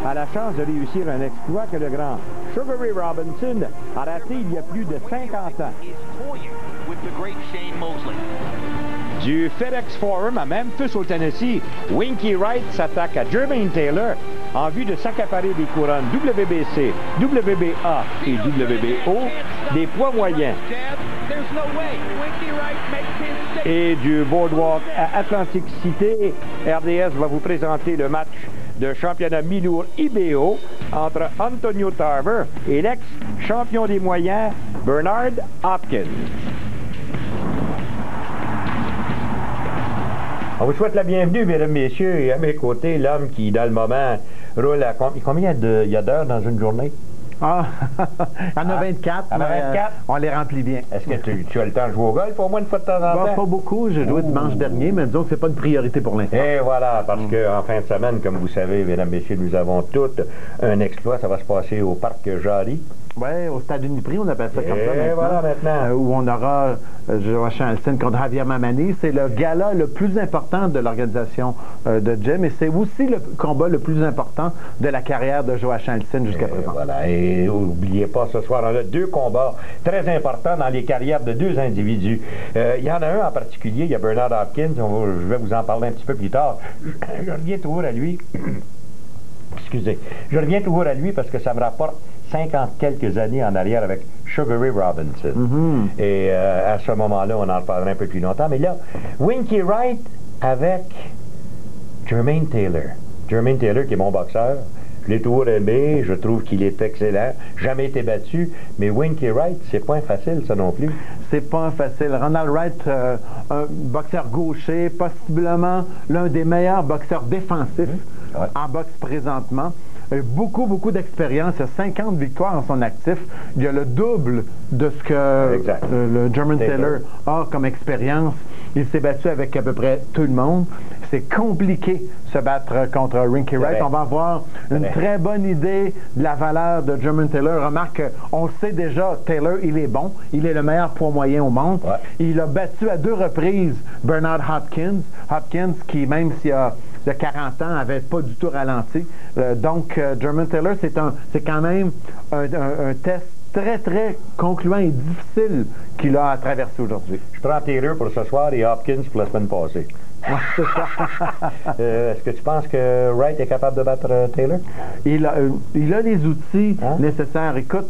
a la chance de réussir un exploit que le grand Sugar Ray Robinson a raté il y a plus de 50 ans. Du FedEx Forum à Memphis au Tennessee, Winky Wright s'attaque à Jermaine Taylor en vue de s'accaparer des couronnes WBC, WBA et WBO des poids moyens. Et du Boardwalk à Atlantic City, RDS va vous présenter le match de championnat mi-lourd IBO entre Antonio Tarver et l'ex-champion des moyens Bernard Hopkins. On vous souhaite la bienvenue, mesdames, messieurs, et à mes côtés, l'homme qui, dans le moment, roule à combien il y a d'heures dans une journée? Ah, il y en a 24, mais 24? On les remplit bien. Est-ce que tu as le temps de jouer au golf au moins une fois de temps en temps? Pas beaucoup, j'ai joué dimanche dernier, mais disons que c'est pas une priorité pour l'instant. Et voilà, parce qu'en fin de semaine, comme vous savez, mesdames, messieurs, nous avons toutes un exploit. Ça va se passer au Parc Jarry. Oui, au Stade Uniprix, on appelle ça comme ça maintenant. Voilà maintenant. Où on aura Joachim Alcine contre Javier Mamani. C'est le gala le plus important de l'organisation de Jim et c'est aussi le combat le plus important de la carrière de Joachim Alcine jusqu'à présent. Voilà, et n'oubliez pas, ce soir, on a deux combats très importants dans les carrières de deux individus. Il y en a un en particulier, il y a Bernard Hopkins, je vais vous en parler un petit peu plus tard. Je reviens toujours à lui. Excusez. Je reviens toujours à lui parce que ça me rapporte 50 quelques années en arrière avec Sugar Ray Robinson. Et à ce moment-là, on en reparlera un peu plus longtemps. Mais là, Winky Wright avec Jermaine Taylor. Jermaine Taylor, qui est mon boxeur. Je l'ai toujours aimé, je trouve qu'il est excellent. Jamais été battu. Mais Winky Wright, c'est pas facile, ça non plus. C'est pas facile. Ronald Wright, un boxeur gaucher, possiblement l'un des meilleurs boxeurs défensifs en boxe présentement. Beaucoup d'expérience. Il y a 50 victoires en son actif. Il y a le double de ce que le Jermaine Taylor a comme expérience. Il s'est battu avec à peu près tout le monde. C'est compliqué de se battre contre Winky Wright. On va avoir une très bonne idée de la valeur de Jermaine Taylor. Remarque, on sait déjà, Taylor, il est bon. Il est le meilleur poids moyen au monde. Il a battu à 2 reprises Bernard Hopkins. Hopkins qui, même s'il a de 40 ans, n'avait pas du tout ralenti. Donc, Jermaine Taylor, c'est quand même un test très concluant et difficile qu'il a à traverser aujourd'hui. Je prends Taylor pour ce soir et Hopkins pour la semaine passée. C'est ça. Est-ce que tu penses que Wright est capable de battre Taylor? Il a les outils nécessaires. Écoute,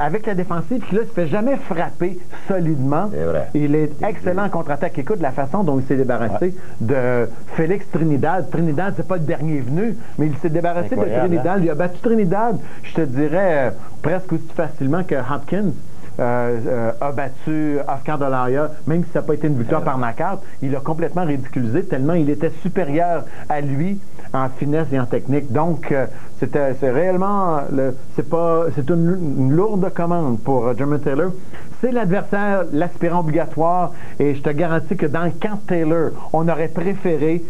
avec la défensive, il ne se fait jamais frapper solidement. Il est excellent en contre-attaque. Écoute, la façon dont il s'est débarrassé de Félix Trinidad. Trinidad, c'est pas le dernier venu, mais il s'est débarrassé de Trinidad. Il a battu Trinidad, je te dirais, presque aussi facilement que Hopkins. A battu Oscar de la Hoya, même si ça n'a pas été une victoire par knockout, il l'a complètement ridiculisé tellement il était supérieur à lui en finesse et en technique. Donc, c'est réellement, c'est une lourde commande pour Jermaine Taylor. C'est l'adversaire, l'aspirant obligatoire, et je te garantis que dans le camp de Taylor, on aurait préféré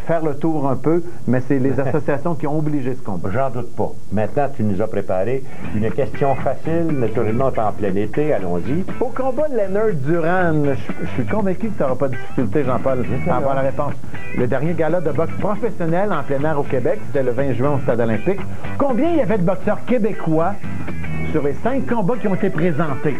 faire le tour un peu, mais c'est les associations qui ont obligé ce combat. J'en doute pas. Maintenant, tu nous as préparé une question facile, naturellement en plein été, allons-y. Au combat Leonard-Duran, je suis convaincu que tu n'auras pas de difficulté, Jean-Paul, à avoir la réponse. Le dernier gala de boxe professionnel en plein air au Québec, c'était le 20 juin au Stade olympique. Combien il y avait de boxeurs québécois sur les 5 combats qui ont été présentés?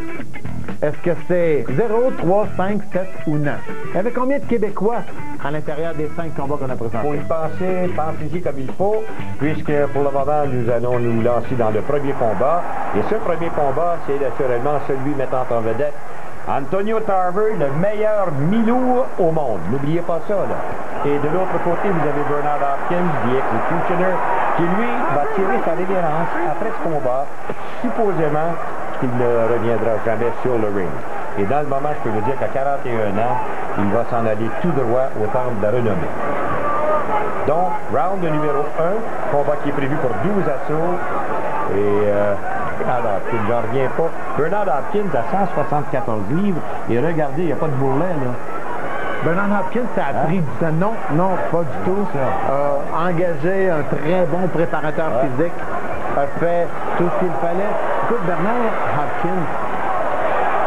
Est-ce que c'est 0, 3, 5, 7 ou 9? Il y avait combien de Québécois à l'intérieur des 5 combats qu'on a présentés? Pour y penser, pensez-y comme il faut, puisque pour le moment, nous allons nous lancer dans le premier combat. Et ce premier combat, c'est naturellement celui mettant en vedette Antonio Tarver, le meilleur mi-lourd au monde. N'oubliez pas ça, là. Et de l'autre côté, vous avez Bernard Hopkins, The Executioner, qui, lui, va tirer sa révérence après ce combat, supposément qu'il ne reviendra jamais sur le ring. Et dans le moment, je peux vous dire qu'à 41 ans, il va s'en aller tout droit au temple de la renommée. Donc, round numéro 1, combat qui est prévu pour 12 assauts. Et alors, j'en reviens pas. Bernard Hopkins à 174 livres. Et regardez, il n'y a pas de bourrelet, là. Bernard Hopkins, ça a pris du temps. Non, pas du tout. Engagé un très bon préparateur physique. A fait tout ce qu'il fallait. Écoute, Bernard Hopkins,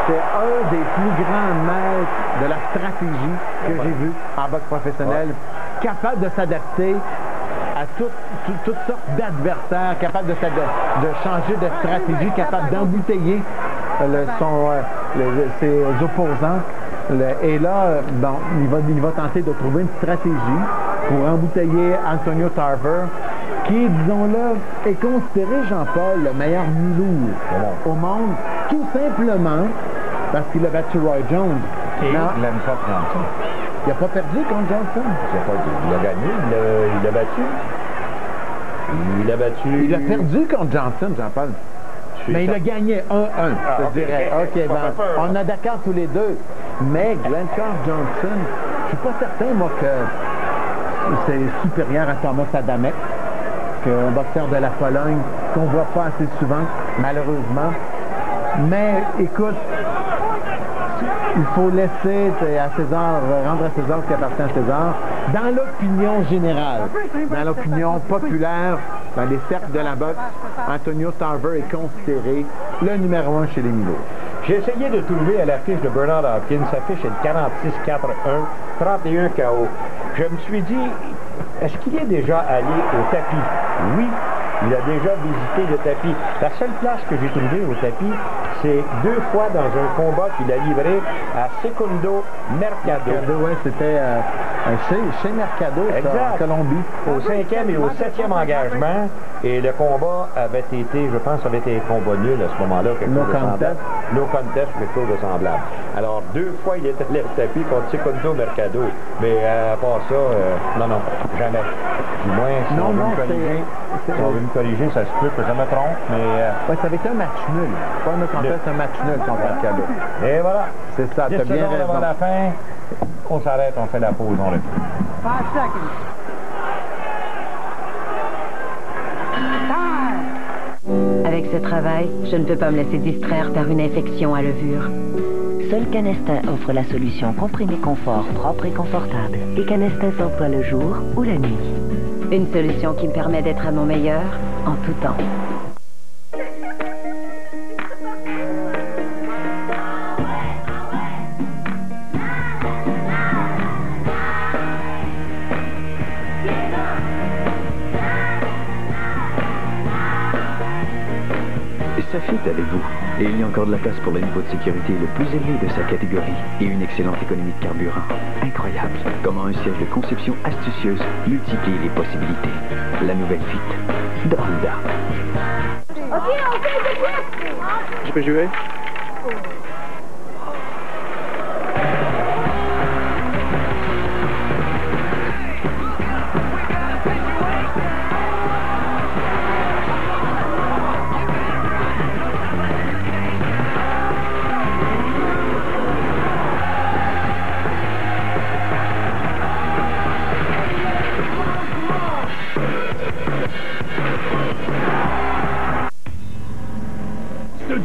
c'est un des plus grands maîtres de la stratégie que j'ai vu en boxe professionnelle. Capable de s'adapter à toutes sortes d'adversaires, capable de changer de stratégie, capable d'embouteiller ses opposants. Et là, bon, il va tenter de trouver une stratégie pour embouteiller Antonio Tarver, qui, disons-le, est considéré, Jean-Paul, le meilleur mi-lourd au monde, tout simplement parce qu'il a battu Roy Jones. Et Glenn Cobb Johnson. Il n'a pas perdu contre Johnson. Il a gagné, il l'a battu. Il a battu. Il a perdu contre Johnson, Jean-Paul. Mais il a gagné 1-1, je dirais. OK, ben, on est d'accord tous les deux. Mais Glenn Cobb Johnson, je suis pas certain, moi, que c'est supérieur à Thomas Adamek, un boxeur de la Pologne qu'on voit pas assez souvent, malheureusement. Mais, écoute, il faut laisser à César, rendre à César ce qui appartient à César. Dans l'opinion générale, dans l'opinion populaire, dans les cercles de la boxe, Antonio Tarver est considéré le numéro 1 chez les Milo. J'ai essayé de trouver à la fiche de Bernard Hopkins, sa fiche est de 46-4-1, 31 KO. Je me suis dit, est-ce qu'il est déjà allé au tapis? Oui, il a déjà visité le tapis. La seule place que j'ai trouvée au tapis, c'est 2 fois dans un combat qu'il a livré à Secundo Mercado. Oui, c'était chez Mercado, en Colombie. Au 5e et au 7e engagement. Et le combat avait été, je pense, avait été un combat nul à ce moment-là. No contest. No contest, quelque chose de semblable. Alors, 2 fois, il est allé au tapis contre Secundo Mercado. Mais à part ça, non, jamais. Du moins, si on veut me corriger, ça se peut que je me trompe, mais... ça avait été un match nul. Pas un contest, un match nul contre Mercado. Et voilà. C'est ça, t'as bien raison. Avant la fin, on s'arrête, on fait la pause, on le 5 seconds. Avec ce travail, je ne peux pas me laisser distraire par une infection à levure. Seul Canestin offre la solution comprimé confort propre et confortable. Et Canestin s'emploie le jour ou la nuit. Une solution qui me permet d'être à mon meilleur en tout temps. Safi est avec vous. Et il y a encore de la place pour le niveau de sécurité le plus élevé de sa catégorie et une excellente économie de carburant. Incroyable. Comment un siège de conception astucieuse multiplie les possibilités. La nouvelle Fit de Honda. Je peux jouer?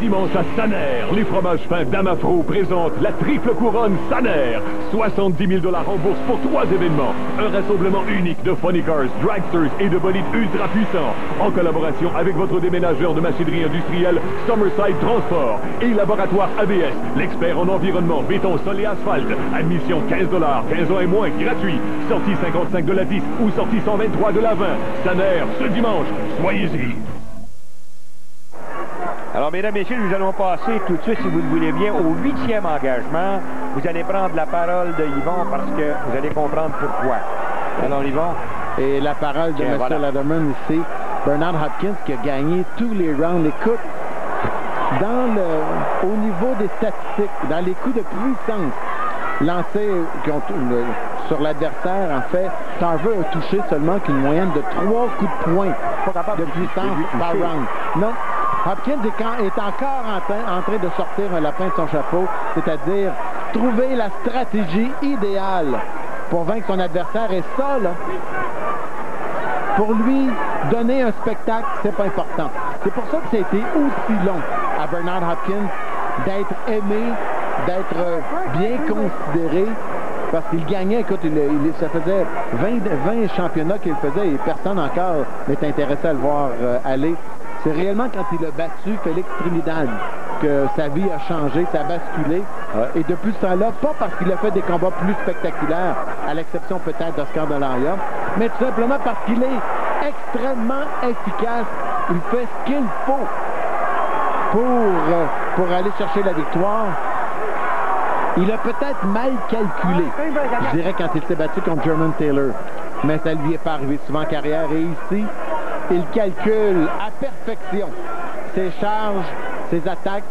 Dimanche à Saner, les fromages fins d'Amafro présentent la triple couronne Saner. 70 000 $ en bourse pour 3 événements. Un rassemblement unique de funny cars, dragsters et de bolides ultra puissants. En collaboration avec votre déménageur de machinerie industrielle Summerside Transport et Laboratoire ABS, l'expert en environnement, béton, sol et asphalte. Admission 15 $, 15 ans et moins, gratuit. Sortie 55 de la 10 ou sortie 123 de la 20. Saner, ce dimanche, soyez-y. Alors, mesdames, messieurs, nous allons passer tout de suite, si vous le voulez bien, au 8e engagement. Vous allez prendre la parole de Yvon parce que vous allez comprendre pourquoi. Alors, Yvon. Et la parole de M. Lederman ici, Bernard Hopkins qui a gagné tous les rounds. Écoute, au niveau des statistiques, dans les coups de puissance lancés sur l'adversaire, en fait, Tarver a touché seulement qu'une moyenne de 3 coups de poing de puissance par round. Non. Hopkins est encore en train de sortir un lapin de son chapeau, c'est-à-dire trouver la stratégie idéale pour vaincre son adversaire. Et ça, là, pour lui, donner un spectacle, c'est pas important. C'est pour ça que ça a été aussi long à Bernard Hopkins d'être aimé, d'être bien considéré, parce qu'il gagnait, écoute, ça faisait 20 championnats qu'il faisait et personne encore n'est intéressé à le voir aller. C'est réellement quand il a battu Félix Trinidad que sa vie a changé, ça a basculé. Ouais. Et depuis ce temps-là, pas parce qu'il a fait des combats plus spectaculaires, à l'exception peut-être d'Oscar de la Hoya, mais tout simplement parce qu'il est extrêmement efficace. Il fait ce qu'il faut pour aller chercher la victoire. Il a peut-être mal calculé, je dirais, quand il s'est battu contre Jermaine Taylor. Mais ça lui est pas arrivé souvent en carrière. Et ici, il calcule à perfection ses charges, ses attaques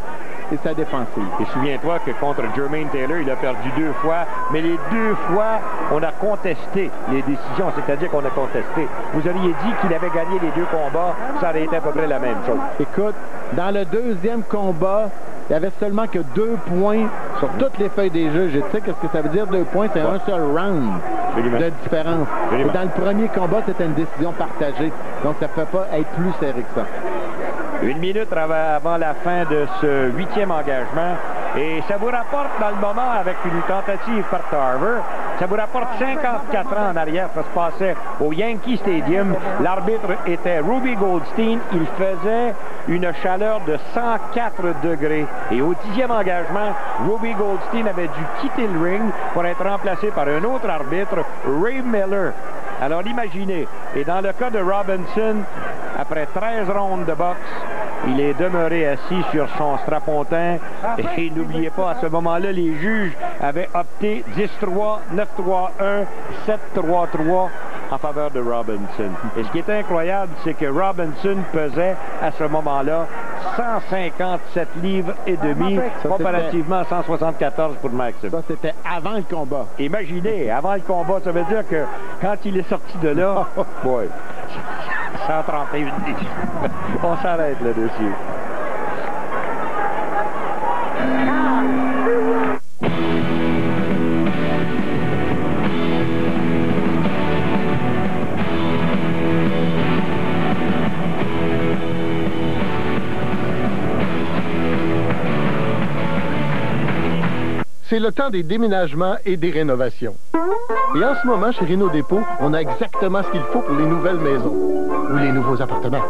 et sa défensive. Et souviens-toi que contre Jermaine Taylor, il a perdu 2 fois, mais les 2 fois, on a contesté les décisions, c'est-à-dire qu'on a contesté. Vous auriez dit qu'il avait gagné les 2 combats, ça aurait été à peu près la même chose. Écoute, dans le 2e combat, il n'y avait seulement que 2 points sur toutes les feuilles des juges. Je sais qu'est-ce que ça veut dire 2 points, c'est un seul round de différence. Et dans le premier combat, c'était une décision partagée. Donc ça ne peut pas être plus serré que ça. 1 minute avant la fin de ce 8e engagement. Et ça vous rapporte dans le moment, avec une tentative par Tarver, ça vous rapporte 54 ans en arrière. Ça se passait au Yankee Stadium. L'arbitre était Ruby Goldstein. Il faisait une chaleur de 104 degrés. Et au 10e engagement, Ruby Goldstein avait dû quitter le ring pour être remplacé par un autre arbitre, Ray Miller. Alors imaginez, et dans le cas de Robinson, après 13 rondes de boxe, il est demeuré assis sur son strapontin. Et n'oubliez pas, à ce moment-là, les juges avaient opté 10-3, 9-3-1, 7-3-3 en faveur de Robinson. Et ce qui est incroyable, c'est que Robinson pesait à ce moment-là 157 livres et demi, comparativement à 174 pour Maxim. Ça, c'était avant le combat. Imaginez, avant le combat, ça veut dire que quand il est sorti de là, boy, 131 livres. On s'arrête là-dessus. C'est le temps des déménagements et des rénovations. Et en ce moment, chez Réno Dépôt, on a exactement ce qu'il faut pour les nouvelles maisons ou les nouveaux appartements.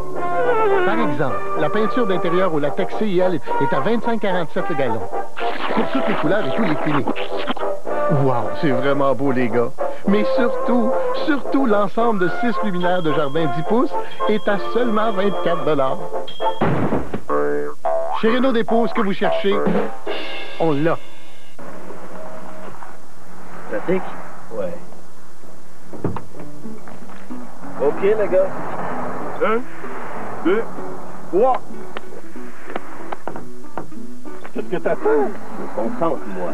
Par exemple, la peinture d'intérieur au latex CIL est à 25,47 le gallon. Pour toutes les couleurs et tous les finis. Wow, c'est vraiment beau, les gars. Mais surtout, l'ensemble de 6 luminaires de jardin 10 pouces est à seulement 24 $. Chez Réno Dépôt, ce que vous cherchez, on l'a. Pratique? Ouais. OK, les gars. 1, 2, 3. Qu'est-ce que t'attends? Je me concentre, moi.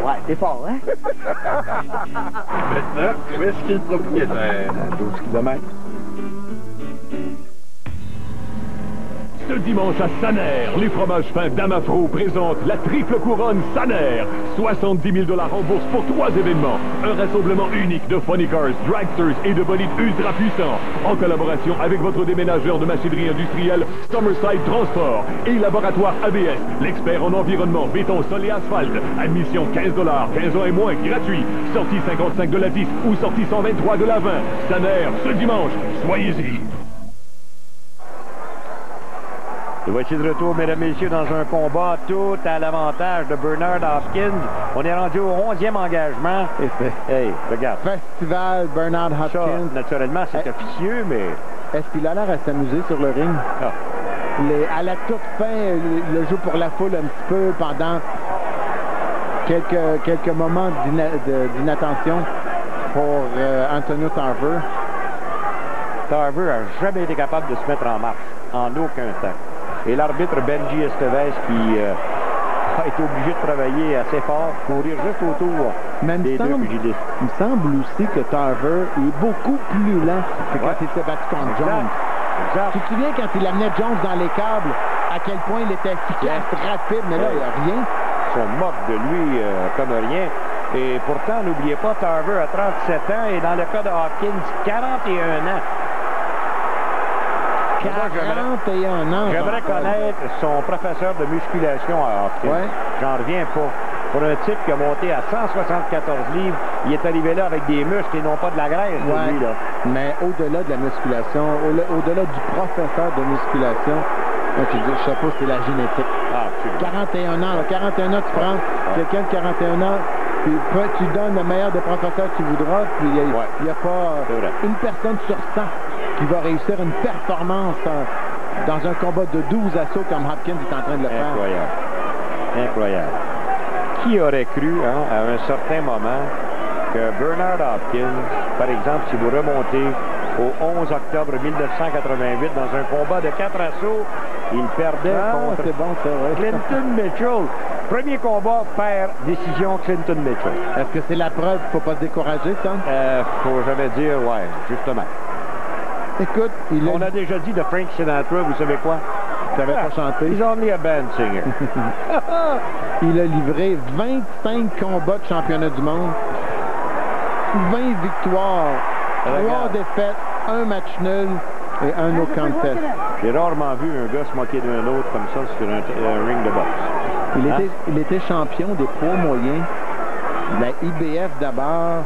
Ouais, t'es fort, hein? Maintenant, où est-ce qu'il est le propriétaire? À 12 km. Ce dimanche à Saner, les fromages fins Damafro présentent la triple couronne Saner. 70 000 $ en bourse pour 3 événements. Un rassemblement unique de funny cars, dragsters et de bolides ultra puissants. En collaboration avec votre déménageur de machinerie industrielle Summerside Transport et Laboratoire ABS, l'expert en environnement, béton, sol et asphalte. Admission 15 $, 15 ans et moins, gratuit. Sortie 55 de la 10 ou sortie 123 de la 20. Saner, ce dimanche, soyez-y. Et voici de retour, mesdames et messieurs, dans un combat tout à l'avantage de Bernard Hopkins. On est rendu au 11e engagement. Et c'est Hey, regarde. Festival Bernard Ça, Hopkins. naturellement, c'est officieux, mais... Est-ce qu'il a l'air à s'amuser sur le ring? Ah. À la toute fin, il le joue pour la foule un petit peu pendant quelques moments d'inattention pour Antonio Tarver. Tarver n'a jamais été capable de se mettre en marche, en aucun temps. Et l'arbitre Benji Estevez qui a été obligé de travailler assez fort, courir juste autour des deux pugilistes. Il me semble aussi que Tarver est beaucoup plus lent que quand il s'est battu contre Jones. Exact. Tu te souviens quand il amenait Jones dans les câbles, à quel point il était efficace, rapide, mais là, il n'y a rien. Ils sont moquent de lui comme rien. Et pourtant, n'oubliez pas, Tarver a 37 ans et dans le cas de Hopkins, 41 ans. 41 ans. J'aimerais connaître son professeur de musculation à Hopkins. Ouais. J'en reviens pas. Pour un type qui a monté à 174 livres, il est arrivé là avec des muscles et non pas de la graisse. Ouais. Lui, là. Mais au-delà de la musculation, au-delà du professeur de musculation, tu dis, je sais pas, c'est la génétique. Ah, absolument. 41 ans, 41 ans, tu prends quelqu'un de 41 ans, puis tu donnes le meilleur des professeurs que tu voudras, puis il n'y a pas une personne sur 100 qui va réussir une performance dans un combat de 12 assauts comme Hopkins est en train de le faire. Incroyable. Incroyable. Qui aurait cru, à un certain moment, que Bernard Hopkins, par exemple, si vous remontez au 11 octobre 1988, dans un combat de 4 assauts, il perdait contre Clinton Mitchell. Premier combat, perd, décision Clinton Mitchell. Est-ce que c'est la preuve qu'il ne faut pas se décourager, Tom? Faut jamais dire, ouais, justement. Écoute, on a déjà dit de Frank Sinatra, vous savez quoi? Il savait pas chanter. He's only a band singer. Il a livré 25 combats de championnat du monde, 20 victoires, 3 défaites, 1 match nul et 1 no contest. J'ai rarement vu un gars se moquer d'un autre comme ça sur un ring de boxe. Il était champion des poids moyens, de la IBF d'abord,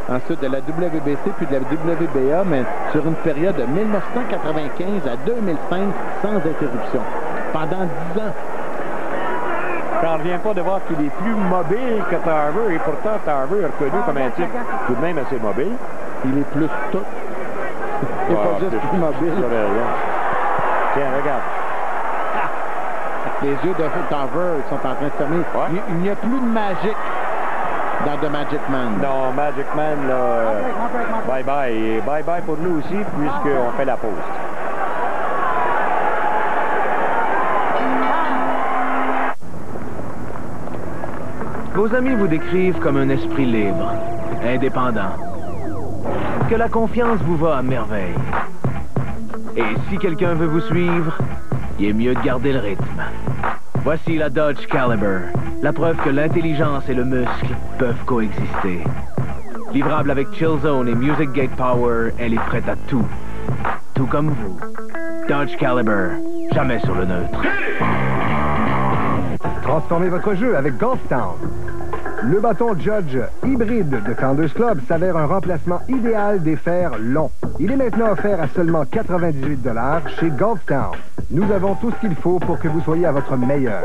ensuite de la WBC puis de la WBA, mais sur une période de 1995 à 2005 sans interruption, pendant 10 ans. J'en reviens pas de voir qu'il est plus mobile que Tarver, et pourtant Tarver est reconnu comme un type tout de même assez mobile. Il est plus tout. Il n'est pas juste plus mobile. Tiens, regarde. Les yeux de Tarver sont en train de fermer. Ouais. Il n'y a plus de Magic dans The Magic Man. Non, Magic Man, là, bye-bye. Et bye-bye pour nous aussi, puisqu'on fait la pause. Vos amis vous décrivent comme un esprit libre, indépendant, que la confiance vous va à merveille. Et si quelqu'un veut vous suivre, il est mieux de garder le rythme. Voici la Dodge Caliber, la preuve que l'intelligence et le muscle peuvent coexister. Livrable avec Chill Zone et Music Gate Power, elle est prête à tout. Tout comme vous. Dodge Caliber, jamais sur le neutre. Transformez votre jeu avec Golf Town. Le bâton Judge hybride de Founders Club s'avère un remplacement idéal des fers longs. Il est maintenant offert à seulement 98 $ chez Golf Town. Nous avons tout ce qu'il faut pour que vous soyez à votre meilleur.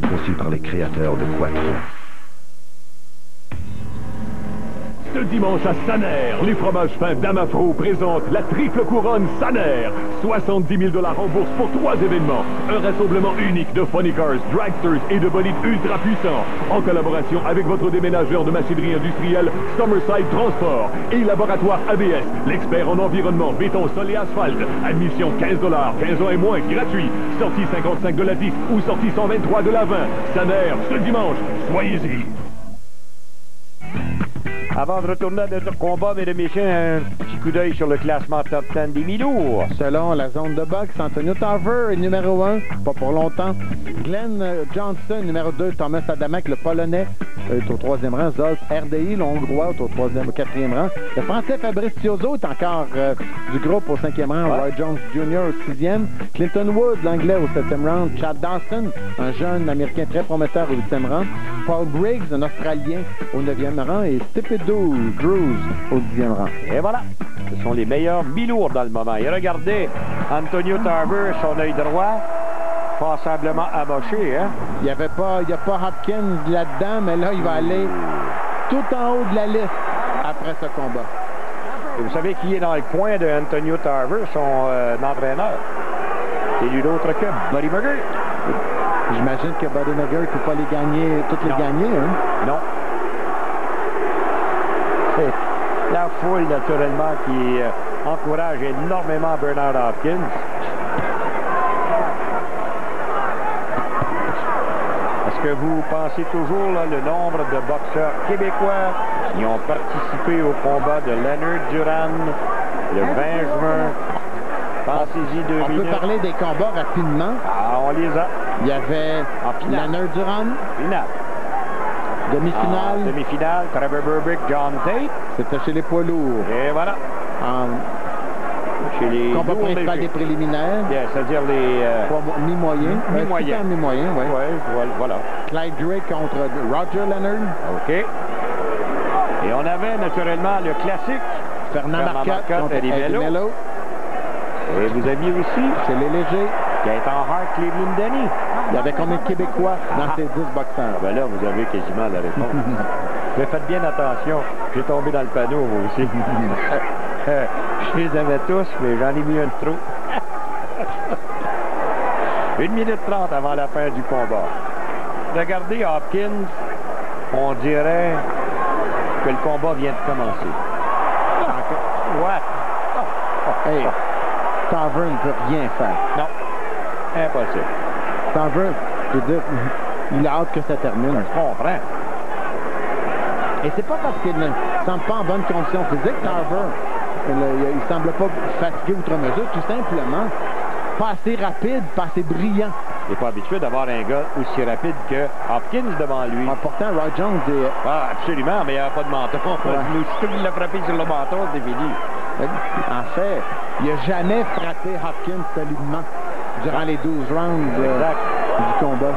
Conçu par les créateurs de Quattro. Ce dimanche à Saner, les fromages fins d'Amafro présentent la triple couronne Saner. 70 000 $ en bourse pour 3 événements. Un rassemblement unique de funny cars, dragsters et de bolides ultra puissants. En collaboration avec votre déménageur de machinerie industrielle Summerside Transport et Laboratoire ABS, l'expert en environnement, béton, sol et asphalte. Admission 15 $, 15 ans et moins, gratuit. Sortie 55 de la 10 ou sortie 123 de la 20. Saner, ce dimanche, soyez-y. Avant de retourner à notre combat, mesdames et messieurs, un petit coup d'œil sur le classement top 10 des mi-lourds. Selon la zone de boxe, Antonio Tarver est numéro 1, pas pour longtemps. Glenn Johnson, numéro 2. Thomas Adamek, le Polonais, est au 3e rang. Zolf RDI, le Hongrois, est au 4e rang. Le Français Fabrice Tiozo est encore du groupe au 5e rang. Roy Jones Jr. au 6e. Clinton Wood, l'Anglais, au 7e rang. Chad Dawson, un jeune Américain très prometteur, au 8e rang. Paul Briggs, un Australien, au 9e rang. Et Stupidou Cruz au 10e rang. Et voilà, ce sont les meilleurs mi-lourds dans le moment. Et regardez, Antonio Tarver, son œil droit, passablement amoché, hein? Il n'y a pas Hopkins là-dedans, mais là, il va aller tout en haut de la liste après ce combat. Et vous savez qui est dans le coin de Antonio Tarver, son entraîneur? C'est lui d'autre que Buddy McGirt. J'imagine que Buddy McGirt ne peut pas les gagner, toutes les gagner, hein? Non. C'est la foule, naturellement, qui encourage énormément Bernard Hopkins. Est-ce que vous pensez toujours là, le nombre de boxeurs québécois qui ont participé au combat de Leonard Duran le 20 juin? Pensez-y 2 minutes. On peut parler des combats rapidement. Ah, on les a. Il y avait Leonard Duran. Final. Demi-finale. Demi-finale, Trevor Burbick, John Tate. C'était chez les poids lourds. Et voilà. Chez les combat lourds principal des préliminaires. C'est-à-dire les... mi-moyens. Mi-moyens. Mi-moyen, oui. Oui, voilà. Clyde Drake contre Roger Leonard. OK. Et on avait naturellement le classique. Fernand Marcotte contre Eddie Mello. Et vous aviez aussi... Chez les légers. Gaëtan Hart, Cleveland Denny. Il y avait combien de Québécois dans ces 10 boxeurs? Ben là, vous avez quasiment la réponse. Mais faites bien attention. J'ai tombé dans le panneau, moi aussi. Je les avais tous, mais j'en ai mis un de trop. 1 minute 30 avant la fin du combat. Regardez Hopkins, on dirait que le combat vient de commencer. Ouais. Hey, Tarver ne peut rien faire. Non, impossible. Tarver, je veux dire, il a hâte que ça termine. Je comprends. Et c'est pas parce qu'il ne semble pas en bonne condition physique, Tarver. Il semble pas fatigué outre mesure, tout simplement. Pas assez rapide, pas assez brillant. Il n'est pas habitué d'avoir un gars aussi rapide que Hopkins devant lui. Pourtant, Roy Jones est... Ah, absolument, mais il n'y a pas de menton. Ouais. Aussitôt qu'il l'a frappé sur le menton, c'est fini. En fait, il n'a jamais frappé Hopkins solidement durant les 12 rounds du combat.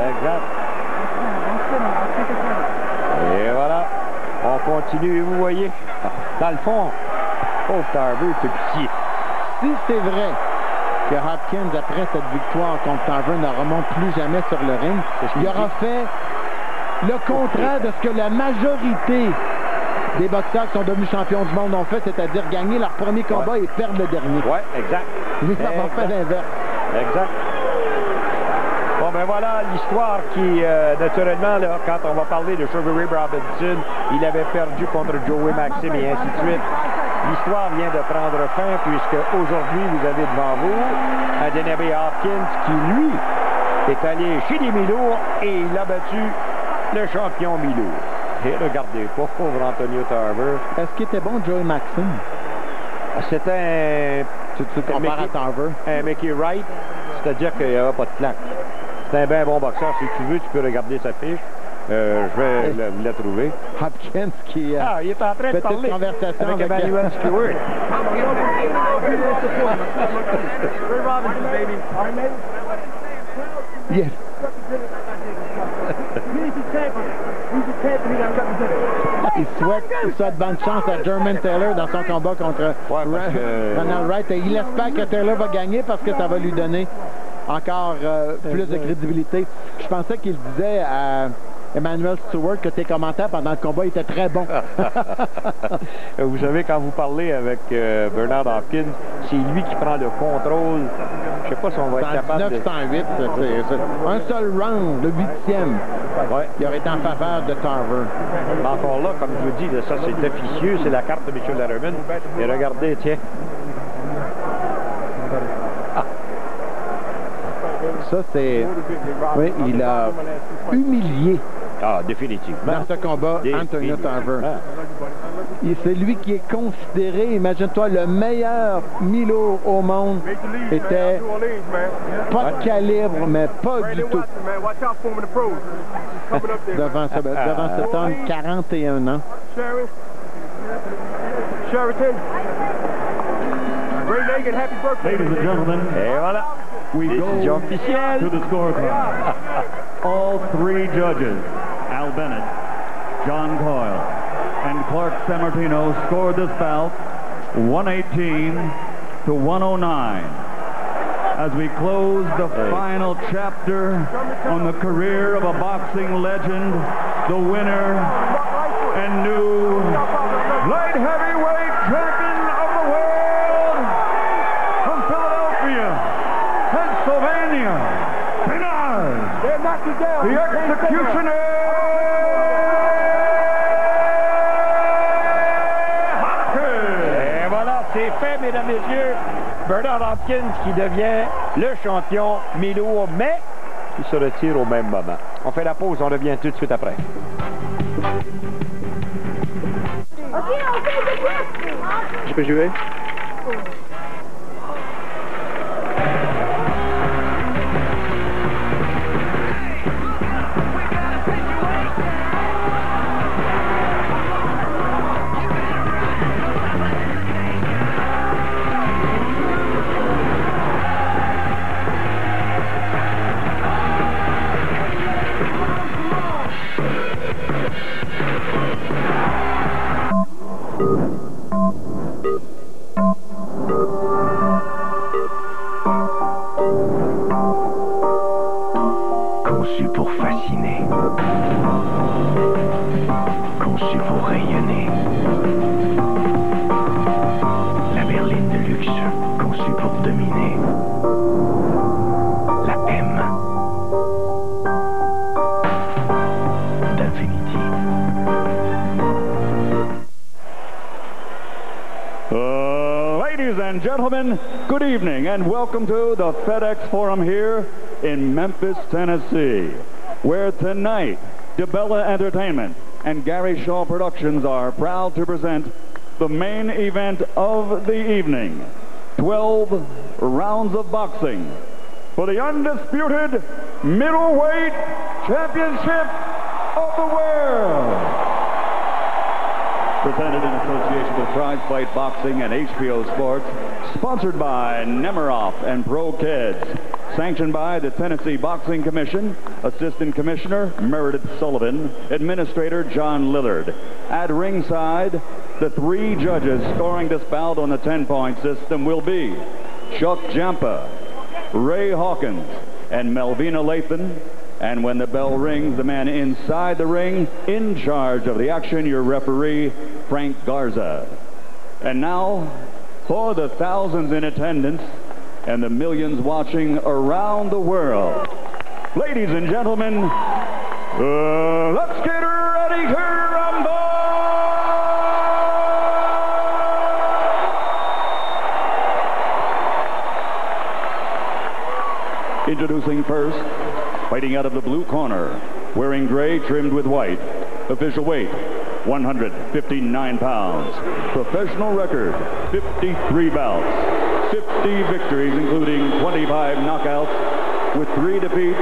Exact. Et voilà. On continue, vous voyez. Dans le fond, pauvre Tarver, c'est pitié. Si c'est vrai que Hopkins, après cette victoire contre Tarver, ne remonte plus jamais sur le ring, il aura fait le contraire de ce que la majorité des boxeurs qui sont devenus champions du monde ont fait, c'est-à-dire gagner leur premier combat et perdre le dernier. Oui, exact. Lui, ça va faire l'inverse. Exact. Bon, ben voilà l'histoire qui, naturellement, là, quand on va parler de Sugar Ray Robinson, il avait perdu contre Joey Maxim et ainsi de suite. L'histoire vient de prendre fin puisque aujourd'hui, vous avez devant vous Adenebe Hopkins qui, lui, est allé chez les mi-lourds et il a battu le champion mi-lourd. Et regardez, pauvre Antonio Tarver. Est-ce qu'il était bon, Joey Maxim? C'était un... Tu compares à Tarver? Un Mickey Wright, c'est-à-dire qu'il n'y avait pas de claque. C'est un bien bon boxeur. Si tu veux, tu peux regarder sa fiche. Je vais vous la trouver. Hopkins qui... il est en train de parler conversation avec Emmanuel Stewart. Yes. Il souhaite bonne chance à Jermaine Taylor dans son combat contre Ronald Wright. Et il espère que Taylor va gagner parce que ça va lui donner encore plus de crédibilité. Je pensais qu'il disait à Emmanuel Stewart que tes commentaires pendant le combat étaient très bons. Vous savez, quand vous parlez avec Bernard Hopkins, c'est lui qui prend le contrôle. Je sais pas si on va être capable 908, c'est un seul round, le 8e. Ouais. Il aurait été en faveur de Tarver. Mais encore là, comme je vous dis, là, ça c'est officieux, c'est la carte de M. Letterman. Et regardez, tiens. Ça, c'est... Oui, il a humilié. Ah, définitivement. Dans ce combat, Antonio Tarver. C'est lui qui est considéré, imagine-toi, le meilleur Milo au monde. Était pas de calibre, mais pas du tout. devant cet homme, 41 ans. Ladies and gentlemen, et voilà. We go to the scorecard. All three judges, Al Bennett, John Coyle, and Clark Sammartino scored this bout 118 to 109. As we close the final chapter on the career of a boxing legend, the winner and new light heavyweight champion of the world from Philadelphia, Pennsylvania, Bernard, the Executioner Hopkins. Et voilà, c'est fait, mesdames et messieurs. Bernard Hopkins qui devient le champion mi-lourd, mais qui se retire au même moment. On fait la pause, on revient tout de suite après. Je peux jouer? Conçu pour fasciner. Conçu pour rayonner. La berline de luxe, conçue pour dominer. La M d'Infinity. Ladies and gentlemen, good evening and welcome to the FedEx Forum here in Memphis, Tennessee, where tonight DeBella Entertainment and Gary Shaw Productions are proud to present the main event of the evening, 12 rounds of boxing for the undisputed middleweight championship of the world. Presented in association with Prize Fight Boxing and HBO Sports, sponsored by Nemiroff and Pro Kids, sanctioned by the Tennessee Boxing Commission, Assistant Commissioner Meredith Sullivan, Administrator John Lillard. At ringside, the 3 judges scoring this bout on the 10-point system will be Chuck Jampa, Ray Hawkins, and Melvina Lathan. And when the bell rings, the man inside the ring, in charge of the action, your referee, Frank Garza. And now, for the thousands in attendance and the millions watching around the world, ladies and gentlemen, let's get ready to rumble! Introducing first, fighting out of the blue corner, wearing gray trimmed with white, official weight 159 pounds, professional record 53 bouts, 50 victories including 25 knockouts, with 3 defeats,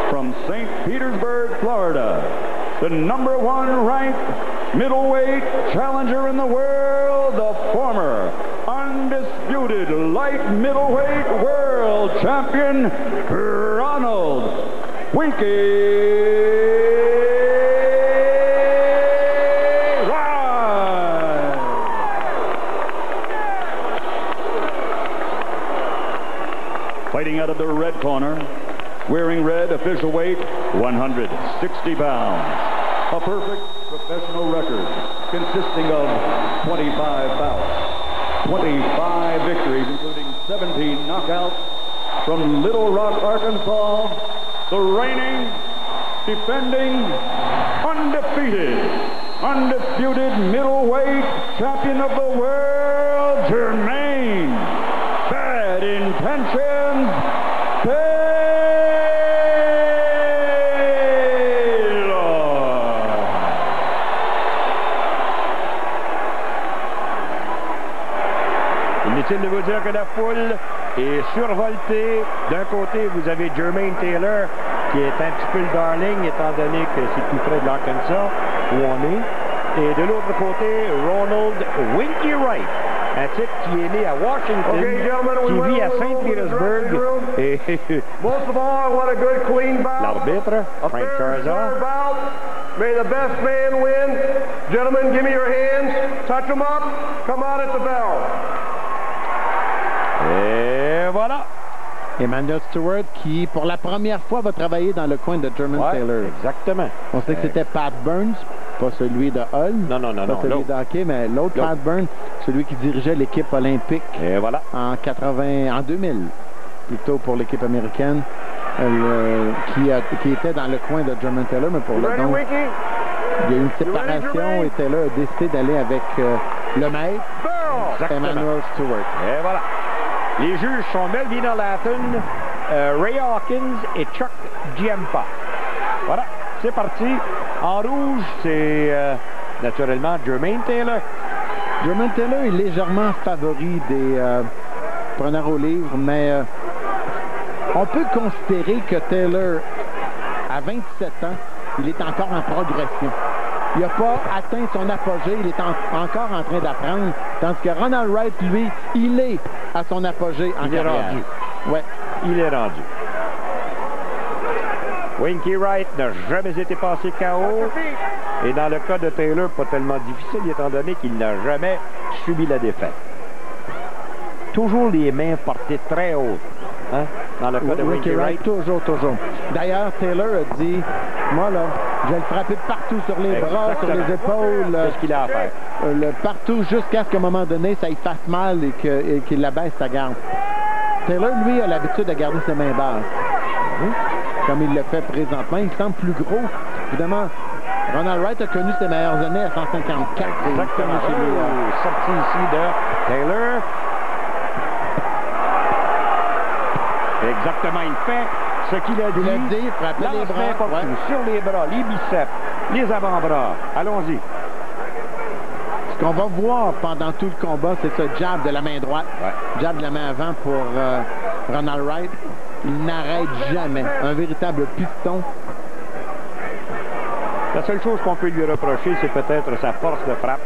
from St. Petersburg, Florida, the #1 ranked middleweight challenger in the world, the former undisputed light middleweight world champion, Ronald Winky Wright. Fighting out of the red corner, wearing red, official weight 160 pounds. A perfect professional record consisting of 25 bouts, 25 victories, including 17 knockouts, from Little Rock, Arkansas, the reigning, defending, undisputed middleweight champion of the world, Jermaine Bad Intentions Taylor. Inutile de vous dire que la foule est survoltée. D'un côté, vous avez Jermaine Taylor, qui est un petit peu le darling, étant donné que c'est tout près de l'Arkansas, où on est. Et de l'autre côté, Ronald Winky Wright, un type qui est né à Washington, qui vit à St. Petersburg. Et l'arbitre, Frank Garza. May the best man win. Gentlemen, give me your hands. Touch them up. Come out at the bell. Et voilà. Emmanuel Stewart, qui pour la première fois va travailler dans le coin de Jermaine Taylor. Exactement. On sait que c'était Pat Burns, pas celui de Hull, non, pas celui de hockey, mais l'autre Pat Burns, celui qui dirigeait l'équipe olympique. Et voilà. En 2000, plutôt pour l'équipe américaine, qui était dans le coin de Jermaine Taylor, mais pour le don, il y a eu une séparation et Taylor a décidé d'aller avec le maître, Emmanuel Stewart. Et voilà. Les juges sont Melvina Lathan, Ray Hawkins et Chuck Giampa. Voilà, c'est parti. En rouge, c'est naturellement Jermaine Taylor. Jermaine Taylor est légèrement favori des preneurs au livre, mais on peut considérer que Taylor, à 27 ans, il est encore en progression. Il n'a pas atteint son apogée, il est encore en train d'apprendre, tandis que Ronald Wright, lui, il est à son apogée en carrière. Il est rendu. Ouais. Il est rendu. Winky Wright n'a jamais été passé KO. Et dans le cas de Taylor, pas tellement difficile, étant donné qu'il n'a jamais subi la défaite. Toujours les mains portées très hautes. Hein? Dans le cas de Ricky Wright. Toujours. D'ailleurs, Taylor a dit, moi là, je vais le frapper partout sur les bras, sur les épaules. C'est ce qu'il a à faire. Partout jusqu'à ce qu'à un moment donné, ça lui fasse mal et qu'il abaisse sa garde. Taylor, lui, a l'habitude de garder ses mains basses. Comme il le fait présentement. Il semble plus gros. Évidemment, Ronald Wright a connu ses meilleures années à 154. Exactement. Sorti ici de Taylor. Exactement, il fait ce qu'il a dit. Frapper les bras. Sur les bras, les biceps, les avant-bras. Allons-y. Ce qu'on va voir pendant tout le combat, c'est ce jab de la main droite. Jab de la main avant pour Ronald Wright. Il n'arrête jamais. Un véritable piston. La seule chose qu'on peut lui reprocher, c'est peut-être sa force de frappe.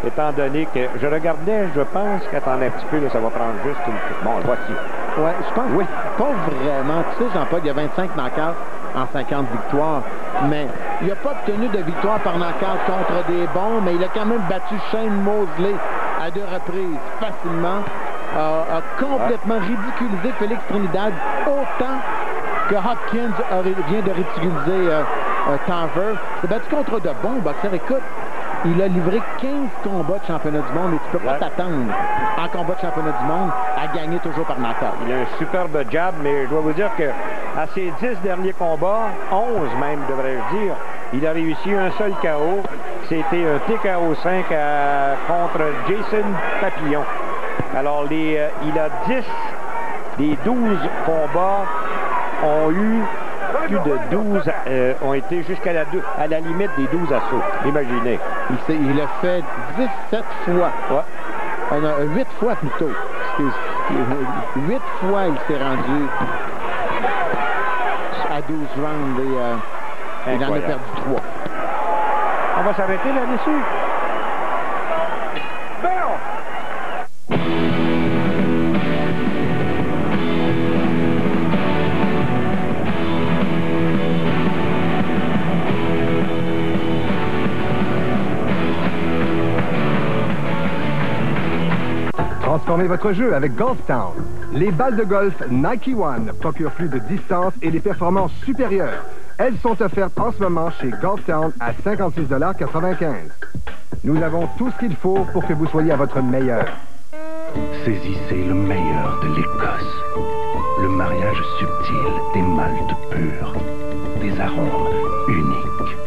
Étant donné que je regardais, je pense qu'attendez un petit peu, là, ça va prendre juste une... Bon, voici. Oui, je pense. Oui, pas vraiment. Tu sais, Jean-Paul, il y a 25 knockouts en 50 victoires. Mais il n'a pas obtenu de victoire par knockout contre des bons, mais il a quand même battu Shane Mosley à 2 reprises facilement. A complètement ridiculisé Félix Trinidad autant que Hopkins vient de ridiculiser Tarver. Il s'est battu contre de bons boxeurs. Écoute, il a livré 15 combats de championnat du monde et tu peux pas t'attendre en combat de championnat du monde à gagner toujours par knockout. Il a un superbe jab, mais je dois vous dire que à ses 10 derniers combats, 11 même devrais-je dire, il a réussi un seul KO. C'était un TKO 5 contre Jason Papillon. Alors il a 10 des 12 combats ont eu plus de 12, ont été jusqu'à la limite des 12 assauts. Imaginez. Il a fait 17 fois. Ouais. 8 fois plutôt. Excuse. 8 fois il s'est rendu à 12 rounds et il en a perdu 3. On va s'arrêter là-dessus. Transformez votre jeu avec Golf Town. Les balles de golf Nike One procurent plus de distance et des performances supérieures. Elles sont offertes en ce moment chez Golf Town à 56,95 $. Nous avons tout ce qu'il faut pour que vous soyez à votre meilleur. Saisissez le meilleur de l'Écosse. Le mariage subtil des maltes purs. Des arômes uniques.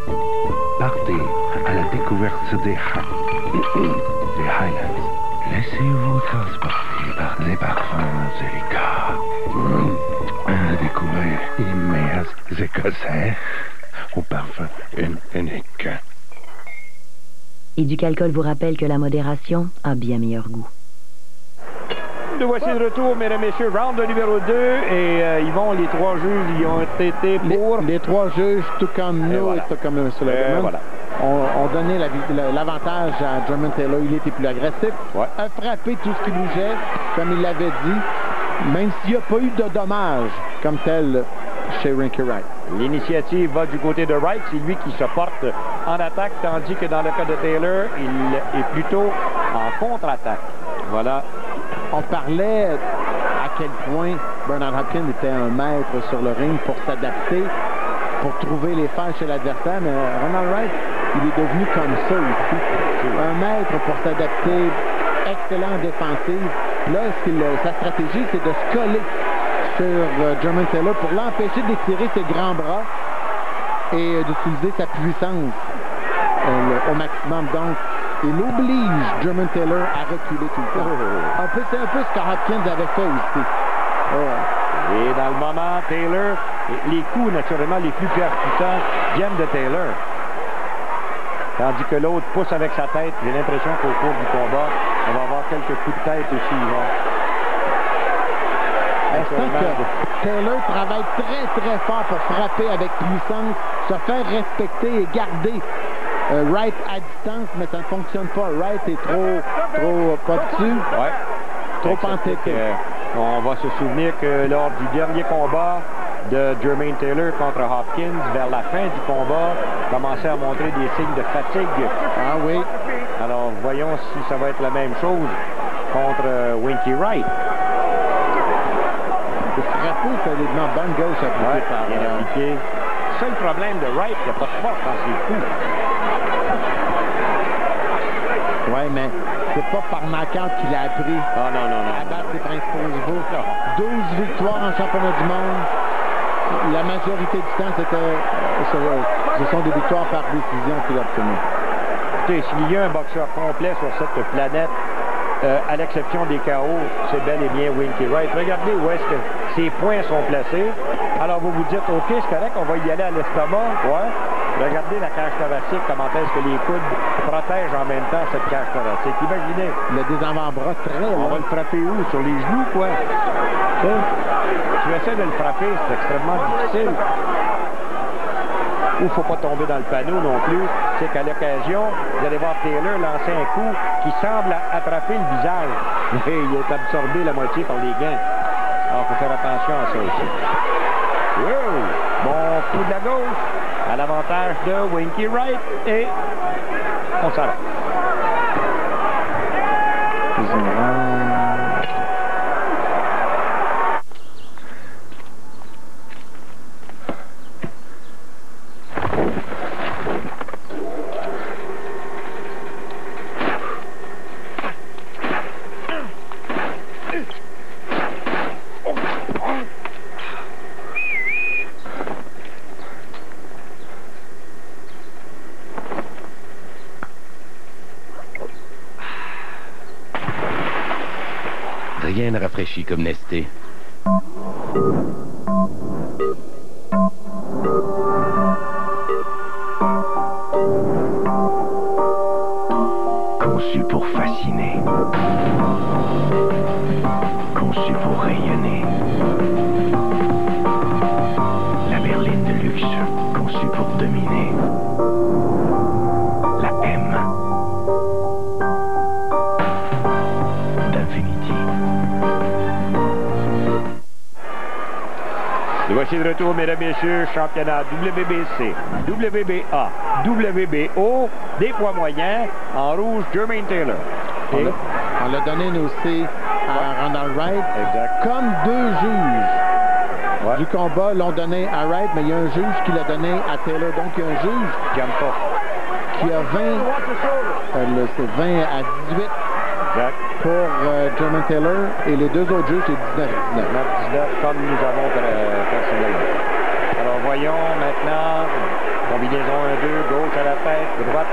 Partez à la découverte des Highlands. Laissez-vous transporter par des parfums délicats. Découvrez les meilleurs Écossais au parfum unique. Éducalcool vous rappelle que la modération a bien meilleur goût. Nous voici de retour, mesdames et messieurs, round numéro 2. Et Yvon, les 3 juges y ont été pour... Les 3 juges, tout comme nous voilà. et tout comme M. Legaman, voilà. ont donné l'avantage à Drummond Taylor. Il était plus agressif, a frappé tout ce qui bougeait, comme il l'avait dit, même s'il n'y a pas eu de dommages comme tel chez Ricky Wright. L'initiative va du côté de Wright, c'est lui qui se porte en attaque, tandis que dans le cas de Taylor, il est plutôt en contre-attaque. Voilà. On parlait à quel point Bernard Hopkins était un maître sur le ring pour s'adapter, pour trouver les failles chez l'adversaire, mais Ronald Wright, il est devenu comme ça ici. Un maître pour s'adapter, excellent en défensive. Là, sa stratégie, c'est de se coller sur Drummond Taylor pour l'empêcher d'étirer ses grands bras et d'utiliser sa puissance au maximum. Donc, il oblige Drummond Taylor à reculer tout le temps. C'est un peu ce que Hopkins avait fait aussi. Et dans le moment, Taylor, les coups naturellement les plus percutants viennent de Taylor. Tandis que l'autre pousse avec sa tête. J'ai l'impression qu'au cours du combat, on va avoir quelques coups de tête aussi. Taylor travaille très fort pour frapper avec puissance, se faire respecter et garder Wright à distance, mais ça ne fonctionne pas. Wright est trop pas-dessus, trop entêté. On va se souvenir que lors du dernier combat, de Jermaine Taylor contre Hopkins vers la fin du combat commençait à montrer des signes de fatigue. Ah oui. Alors, voyons si ça va être la même chose contre Winky Wright. C'est frappé solidement. Bonne gauche appliquée par... bien appliqué. Seul problème de Wright, il n'y a pas de force dans ses coups. Oui, mais c'est pas par knockout qu'il a appris à battre ses principaux rivaux. 12 victoires en championnat du monde. La majorité du temps, ce sont des victoires par décision qu'il a obtenues. Écoutez, s'il y a un boxeur complet sur cette planète, à l'exception des KO, c'est bel et bien Winky Wright. Regardez où est-ce que ses poings sont placés. Alors vous vous dites, OK, c'est correct, on va y aller à l'estomac. Ouais. Regardez la cage thoracique, comment est-ce que les coudes protègent en même temps cette cage thoracique. Imaginez. Le désamant-bras très long. On va le frapper où? Sur les genoux, quoi? Tu essaies de le frapper, c'est extrêmement difficile. Ou il ne faut pas tomber dans le panneau non plus. C'est qu'à l'occasion, vous allez voir Taylor lancer un coup qui semble attraper le visage. Et il est absorbé la moitié par les gants. Alors, il faut faire attention à ça aussi. Wow! Bon coup de la gauche à l'avantage de Winky Wright. Et on s'arrête. Rien ne rafraîchit comme Nesté. Conçu pour fasciner. Conçu pour rayonner. La berline de luxe, conçue pour dominer. La M. Et voici de retour, mesdames et messieurs, championnat WBC, WBA, WBO, des poids moyens, en rouge, Jermaine Taylor. On l'a donné nous aussi à Ronald Wright. Exact. Comme deux juges du combat l'ont donné à Wright, mais il y a un juge qui l'a donné à Taylor. Donc il y a un juge qui a 20, c'est 20 à 18. Exact. Pour Jermaine Taylor et les deux autres juges, c'est 19. 19 comme nous avons personnellement. Alors voyons maintenant, combinaison 1-2, gauche à la tête, droite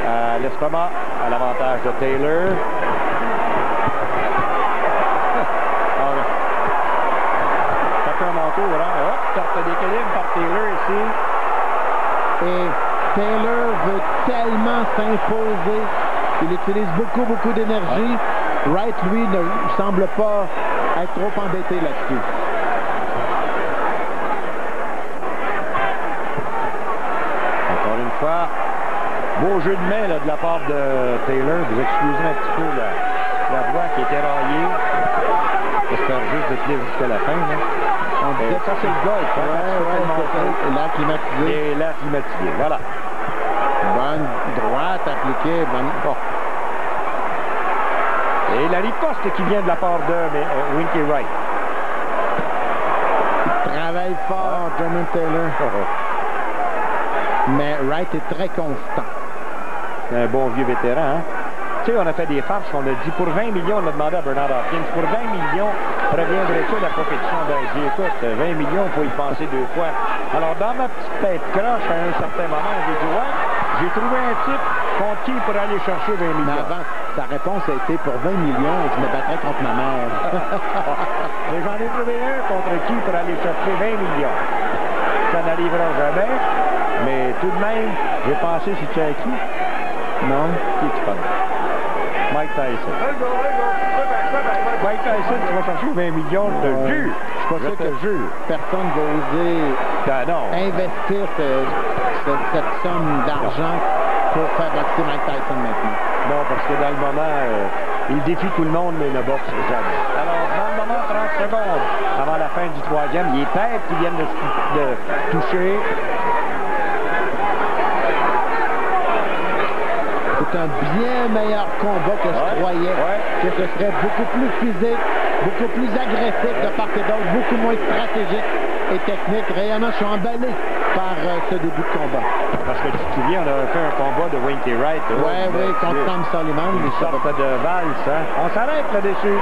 à l'estomac, à l'avantage de Taylor. Ça fait un manteau, voilà. Hop, tarte d'équilibre par Taylor ici. Et Taylor veut tellement s'imposer. Il utilise beaucoup d'énergie. Wright, lui, ne semble pas être trop embêté là-dessus. Encore une fois, beau jeu de main là, de la part de Taylor. Vous excusez un petit peu la voix qui était raillée. J'espère juste de tenir jusqu'à la fin. Là. On disait ça, c'est le golf. Et l'air climatisé. Et l'air climatisé, voilà. Bonne droite appliquée. Bonne... Oh. Et la riposte qui vient de la part de Winky Wright. Il travaille fort, Jermaine Taylor. Mais Wright est très constant. C'est un bon vieux vétéran. Hein? Tu sais, on a fait des farces. On a dit pour 20 millions, on a demandé à Bernard Hopkins. Pour 20 millions, reviendrait-tu à la compétition? Ben, j'ai dit, écoute, 20 millions, il faut y penser deux fois. Alors, dans ma petite tête croche, à un certain moment, j'ai dit, ouais, j'ai trouvé un type contre qui pour aller chercher 20 millions. Mais avant, sa réponse a été pour 20 millions, je me battrais contre ma mère. Mais j'en ai trouvé un contre qui pour aller chercher 20 millions. Ça n'arrivera jamais. Mais tout de même, j'ai pensé, si tu as qui? Non? Qui tu penses? Mike Tyson. Mike Tyson, tu vas chercher 20 millions de jus. Je suis pas sûr que personne va oser investir cette somme d'argent pour faire boxer Mike Tyson maintenant. Non, parce que dans le moment, il défie tout le monde, mais ne boxe jamais. Alors, dans le moment, 30 secondes avant la fin du troisième. Les têtes qui viennent de toucher. C'est un bien meilleur combat que je croyais. Que ce serait beaucoup plus physique, beaucoup plus agressif de part et d'autre, beaucoup moins stratégique et technique. Réellement, je suis emballé par ce début de combat. Parce que tu te souviens, on a fait un combat de Winky Wright. Oui, contre Sam Sullivan. Une sorte de valse. Hein? On s'arrête là-dessus.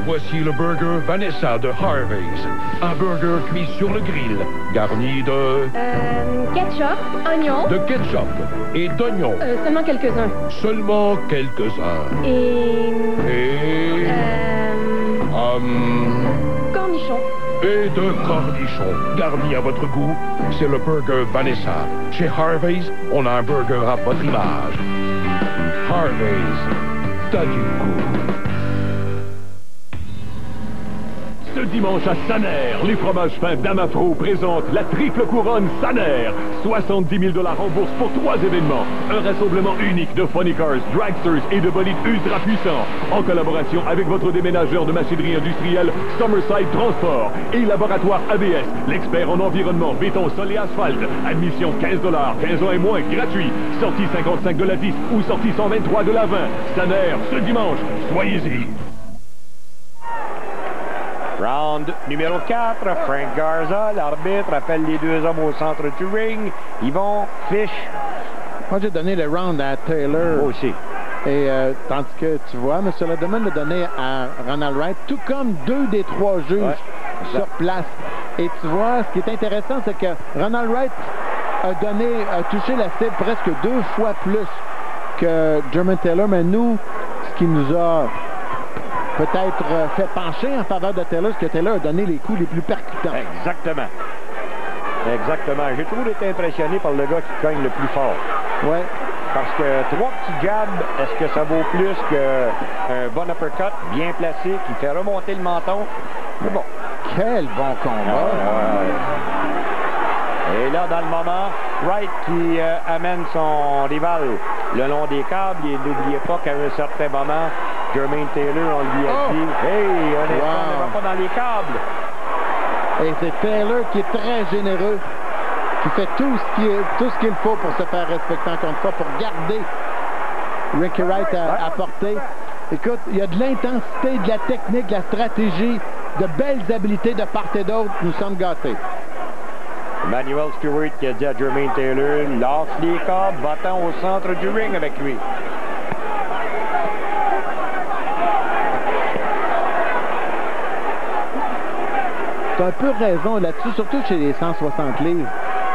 Voici le burger Vanessa de Harvey's. Un burger cuit sur le grill, garni de... Ketchup, oignon. De ketchup et d'oignons. Seulement quelques-uns. Seulement quelques-uns. Et... cornichons. Et de cornichons, garnis à votre goût. C'est le burger Vanessa. Chez Harvey's, on a un burger à votre image. Harvey's, t'as du goût. Ce dimanche à Saner, les fromages fins d'Amafro présentent la triple couronne Saner. 70 000 en bourse pour 3 événements. Un rassemblement unique de funny cars, dragsters et de bolides ultra puissants. En collaboration avec votre déménageur de machinerie industrielle Summerside Transport et Laboratoire ABS, l'expert en environnement, béton, sol et asphalte. Admission 15 $, 15 ans et moins, gratuit. Sortie 55 de la 10 ou sortie 123 de la 20. Saner, ce dimanche, soyez-y. Round numéro 4, Frank Garza, l'arbitre, appelle les deux hommes au centre du ring. Yvon, Fish. Moi, j'ai donné le round à Taylor. Moi aussi. Et tandis que, tu vois, M. Lademan l'a donné à Ronald Wright, tout comme 2 des 3 juges sur place. Et tu vois, ce qui est intéressant, c'est que Ronald Wright a touché la cible presque 2 fois plus que Jermaine Taylor, mais nous, ce qui nous a peut-être fait pencher en faveur de Taylor, parce que Taylor a donné les coups les plus percutants. Exactement. Exactement. J'ai toujours été impressionné par le gars qui cogne le plus fort. Oui. Parce que 3 petits jabs, est-ce que ça vaut plus qu'un bon uppercut bien placé qui fait remonter le menton? Mais bon. Quel bon combat! Et là, dans le moment, Wright qui amène son rival le long des câbles. Et n'oubliez pas qu'à un certain moment, Jermaine Taylor, on lui a dit « Hey, on ne va pas dans les câbles! » Et c'est Taylor qui est très généreux, qui fait tout ce qu'il faut pour se faire respecter encore une fois, pour garder Ricky Wright à portée. Écoute, il y a de l'intensité, de la technique, de la stratégie, de belles habiletés de part et d'autre. Nous sommes gâtés. Emmanuel Stewart qui a dit à Jermaine Taylor, lâche les câbles, va-t'en au centre du ring avec lui. Tu as un peu raison là-dessus, surtout chez les 160 livres.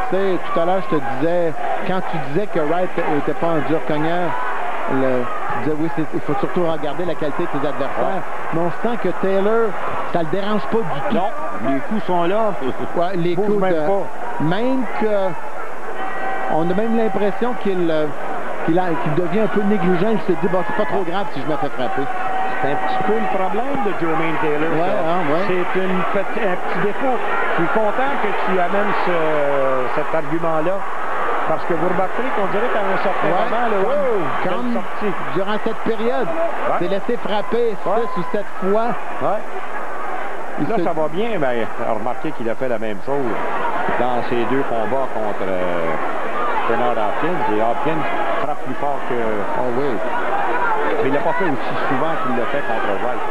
Tu sais, tout à l'heure, je te disais, quand tu disais que Wright n'était pas un dur cogneur, tu disais, oui, il faut surtout regarder la qualité de tes adversaires. Mais on sent que Taylor, ça le dérange pas du tout. Non, les coups sont là. Ouais, les coups, même que on a même l'impression qu'il devient un peu négligent. Il se dit, bon, c'est pas trop grave si je me fais frapper. C'est un petit peu le problème de Jermaine Taylor. C'est un petit défaut. Je suis content que tu amènes cet argument-là. Parce que vous remarquerez qu'on dirait qu'à un certain moment, comme durant cette période, c'est laissé frapper 6 ou 7 fois. Là, ça va bien, mais remarquez qu'il a fait la même chose dans ses 2 combats contre Bernard Hopkins. Et Hopkins frappe plus fort que... Mais il l'a pas fait aussi souvent qu'il l'a fait contre Wright.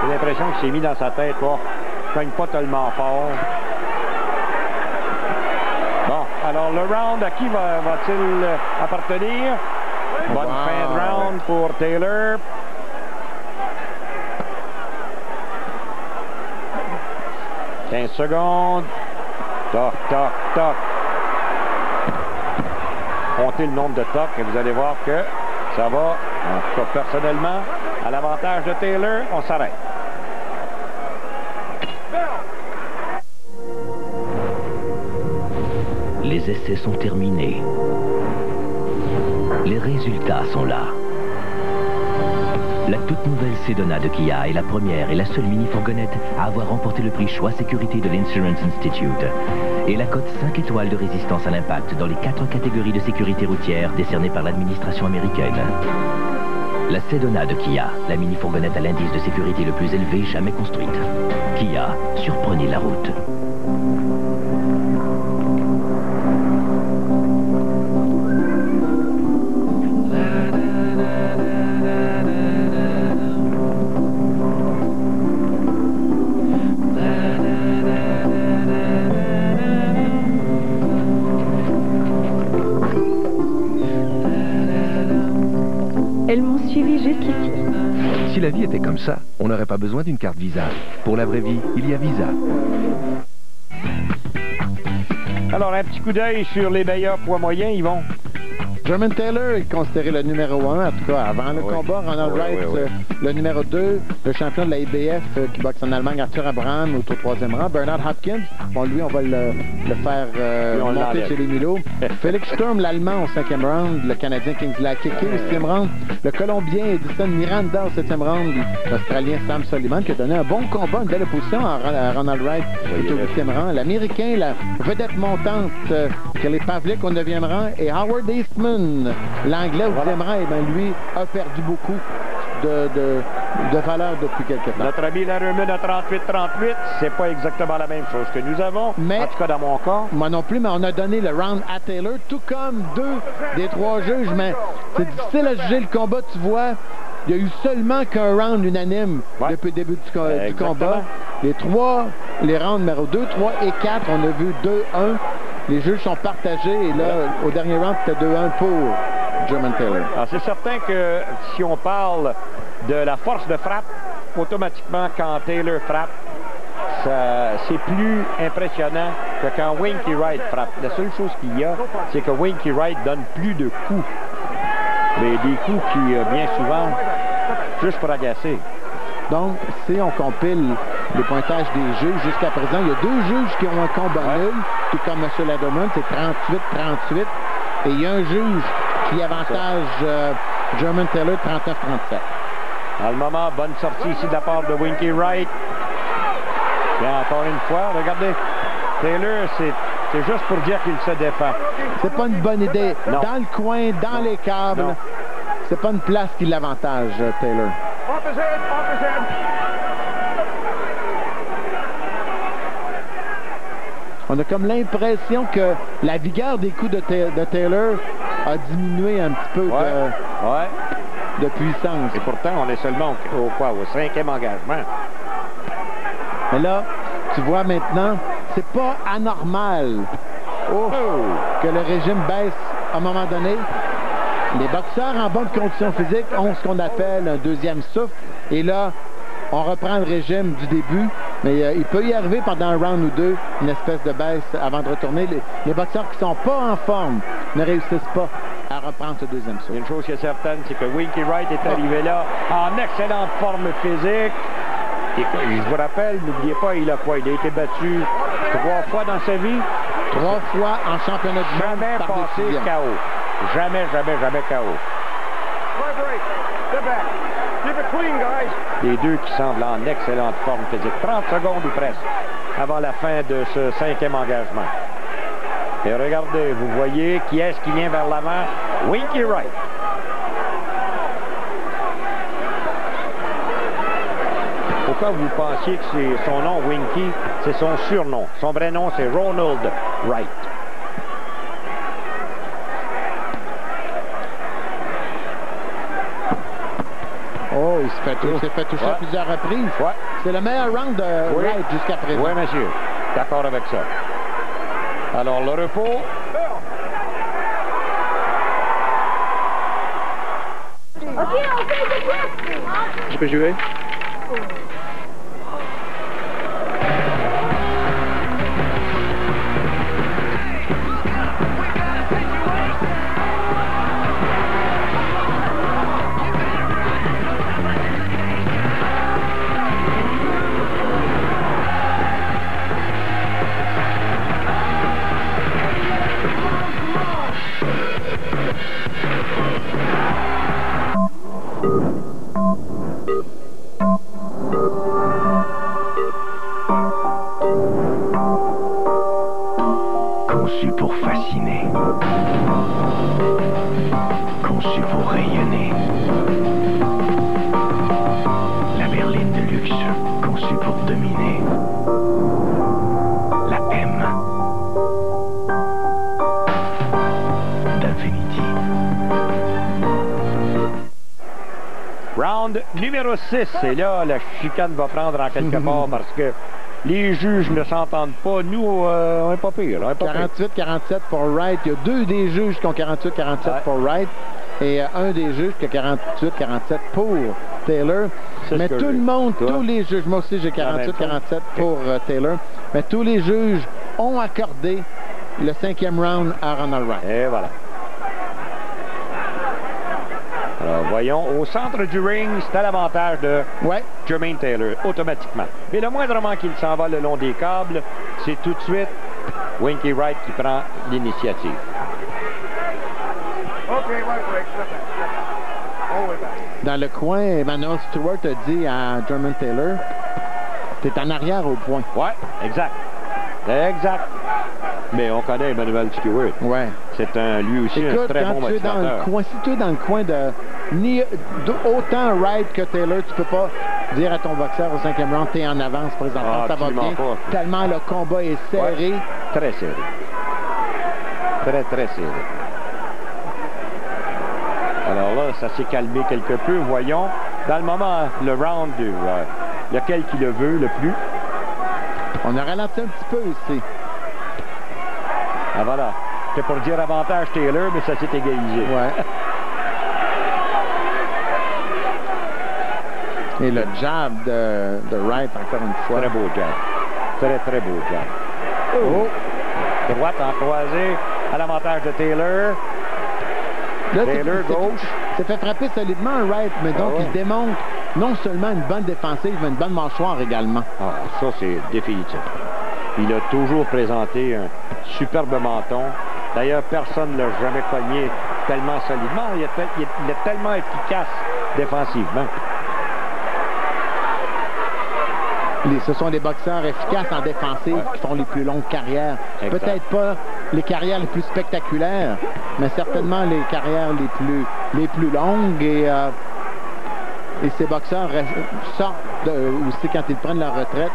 J'ai l'impression qu'il s'est mis dans sa tête, je cogne pas tellement fort. Bon, alors le round, à qui va-t-il appartenir? Bonne fin de round pour Taylor. « 15 secondes. Toc, toc, toc. » Comptez le nombre de tocs et vous allez voir que ça va, en tout cas personnellement, à l'avantage de Taylor. On s'arrête. Les essais sont terminés. Les résultats sont là. La toute nouvelle Sedona de Kia est la première et la seule mini-fourgonnette à avoir remporté le prix Choix Sécurité de l'Insurance Institute et la cote 5 étoiles de résistance à l'impact dans les 4 catégories de sécurité routière décernées par l'administration américaine. La Sedona de Kia, la mini-fourgonnette à l'indice de sécurité le plus élevé jamais construite. Kia, surprenez la route. Elles m'ont suivi jusqu'ici. Si la vie était comme ça, on n'aurait pas besoin d'une carte Visa. Pour la vraie vie, il y a Visa. Alors, un petit coup d'œil sur les meilleurs poids moyens, Yvon. Jermaine Taylor est considéré le numéro 1, en tout cas avant le combat. Ronald Wright, le numéro 2. Le champion de la IBF qui boxe en Allemagne, Arthur Abraham, au 3e rang. Bernard Hopkins, bon, lui, on va le faire monter chez les Milos. Felix Sturm, l'Allemand, au 5e round. Le Canadien Kingsley Akeke, au 6e round. Le Colombien Edison Miranda, au 7e round. L'Australien Sam Soliman, qui a donné un bon combat, une belle opposition à Ronald Wright, qui est au 8e rang. L'Américain, la vedette montante, Kelly Pavlik, au 9e rang. Et Howard Eastman, l'Anglais, au 10e rang, et bien, lui, a perdu beaucoup de valeur depuis quelque temps. Notre ami Larumen à 38-38, c'est pas exactement la même chose que nous avons, mais, en tout cas dans mon cas. Moi non plus, mais on a donné le round à Taylor, tout comme 2 des 3 juges, mais c'est difficile à juger le combat, tu vois. Il y a eu seulement qu'un round unanime depuis le début du combat. Les rounds numéro 2, 3 et 4, on a vu 2-1. Les juges sont partagés et là, au dernier round, c'était 2-1 pour Jermaine Taylor. Alors, c'est certain que si on parle de la force de frappe, automatiquement, quand Taylor frappe, c'est plus impressionnant que quand Winky Wright frappe. La seule chose qu'il y a, c'est que Winky Wright donne plus de coups. Mais des coups qui, bien souvent, juste pour agacer. Donc, si on compile les pointages des juges jusqu'à présent, il y a 2 juges qui ont un combat nul, tout comme M. Laderman, c'est 38-38. Et il y a un juge qui avantage Jermaine Taylor 39-37. À le moment, bonne sortie ici de la part de Winky Wright. Et encore une fois, regardez, Taylor, c'est juste pour dire qu'il se défend. C'est pas une bonne idée. Non. Dans le coin, dans les câbles, c'est pas une place qui l'avantage, Taylor. On a comme l'impression que la vigueur des coups de Taylor a diminué un petit peu de puissance. Et pourtant, on est seulement au 5e engagement. Mais là, tu vois maintenant, c'est pas anormal que le régime baisse à un moment donné. Les boxeurs en bonne condition physique ont ce qu'on appelle un deuxième souffle. Et là, on reprend le régime du début. Mais il peut y arriver pendant un round ou 2 une espèce de baisse avant de retourner. Les boxeurs qui sont pas en forme ne réussissent pas à reprendre ce deuxième souffle. Une chose qui est certaine, c'est que Winky Wright est arrivé là en excellente forme physique. Et je vous rappelle, n'oubliez pas, il a été battu 3 fois dans sa vie. 3 fois en championnat du monde. Jamais passé KO. Jamais KO. Les deux qui semblent en excellente forme physique. 30 secondes ou presque avant la fin de ce 5e engagement. Et regardez, vous voyez qui est-ce qui vient vers l'avant? Winky Wright. Pourquoi vous pensiez que c'est son nom, Winky, c'est son surnom? Son vrai nom, c'est Ronald Wright. Oh, il s'est fait toucher à plusieurs reprises. C'est le meilleur round de Wright jusqu'à présent. Oui, monsieur. D'accord avec ça. Alors, le repos. Je peux jouer? Conçu pour fasciner. Conçu pour rayonner. définitive. Round numéro 6. Et là, la chicane va prendre en quelque part parce que les juges ne s'entendent pas. Nous, on n'est pas pire. 48-47 pour Wright. Il y a deux des juges qui ont 48-47 pour Wright et un des juges qui a 48-47 pour Taylor. Mais tout le monde, tous les juges, moi aussi j'ai 48-47 pour Taylor, mais tous les juges ont accordé le 5e round à Ronald Wright. Et voilà. Alors, voyons, au centre du ring, c'est à l'avantage de Jermaine Taylor, automatiquement. Mais le moindrement qu'il s'en va le long des câbles, c'est tout de suite Winky Wright qui prend l'initiative. Dans le coin, Emmanuel Stewart a dit à Jermaine Taylor, t'es en arrière au point. Ouais, exact. Exact. Mais on connaît Emmanuel Stewart. Ouais. C'est lui aussi un très bon motivateur. Si tu es dans le coin autant Wright que Taylor, tu peux pas dire à ton boxeur au 5e round, t'es en avance présentement, ça va bien. Pas. Tellement le combat est serré. Ouais, très serré. Très, très serré. Alors là, ça s'est calmé quelque peu. Voyons, dans le moment, le round 2, lequel qui le veut le plus. On a ralenti un petit peu ici. Ah voilà. C'est pour dire avantage Taylor, mais ça s'est égalisé. Ouais. Et le jab de Wright, encore une fois. Très beau jab. Très, très beau jab. Oh! Droite en croisée à l'avantage de Taylor. Là, Taylor, gauche. C'est fait frapper solidement Wright, mais donc il démontre non seulement une bonne défensive, mais une bonne mâchoire également. Ah, ça, c'est définitif. Il a toujours présenté un superbe menton. D'ailleurs, personne ne l'a jamais cogné tellement solidement. Il est tellement efficace défensivement. Ce sont des boxeurs efficaces en défensive qui font les plus longues carrières. Peut-être pas les carrières les plus spectaculaires, mais certainement les carrières les plus longues. Et ces boxeurs sortent aussi quand ils prennent leur retraite.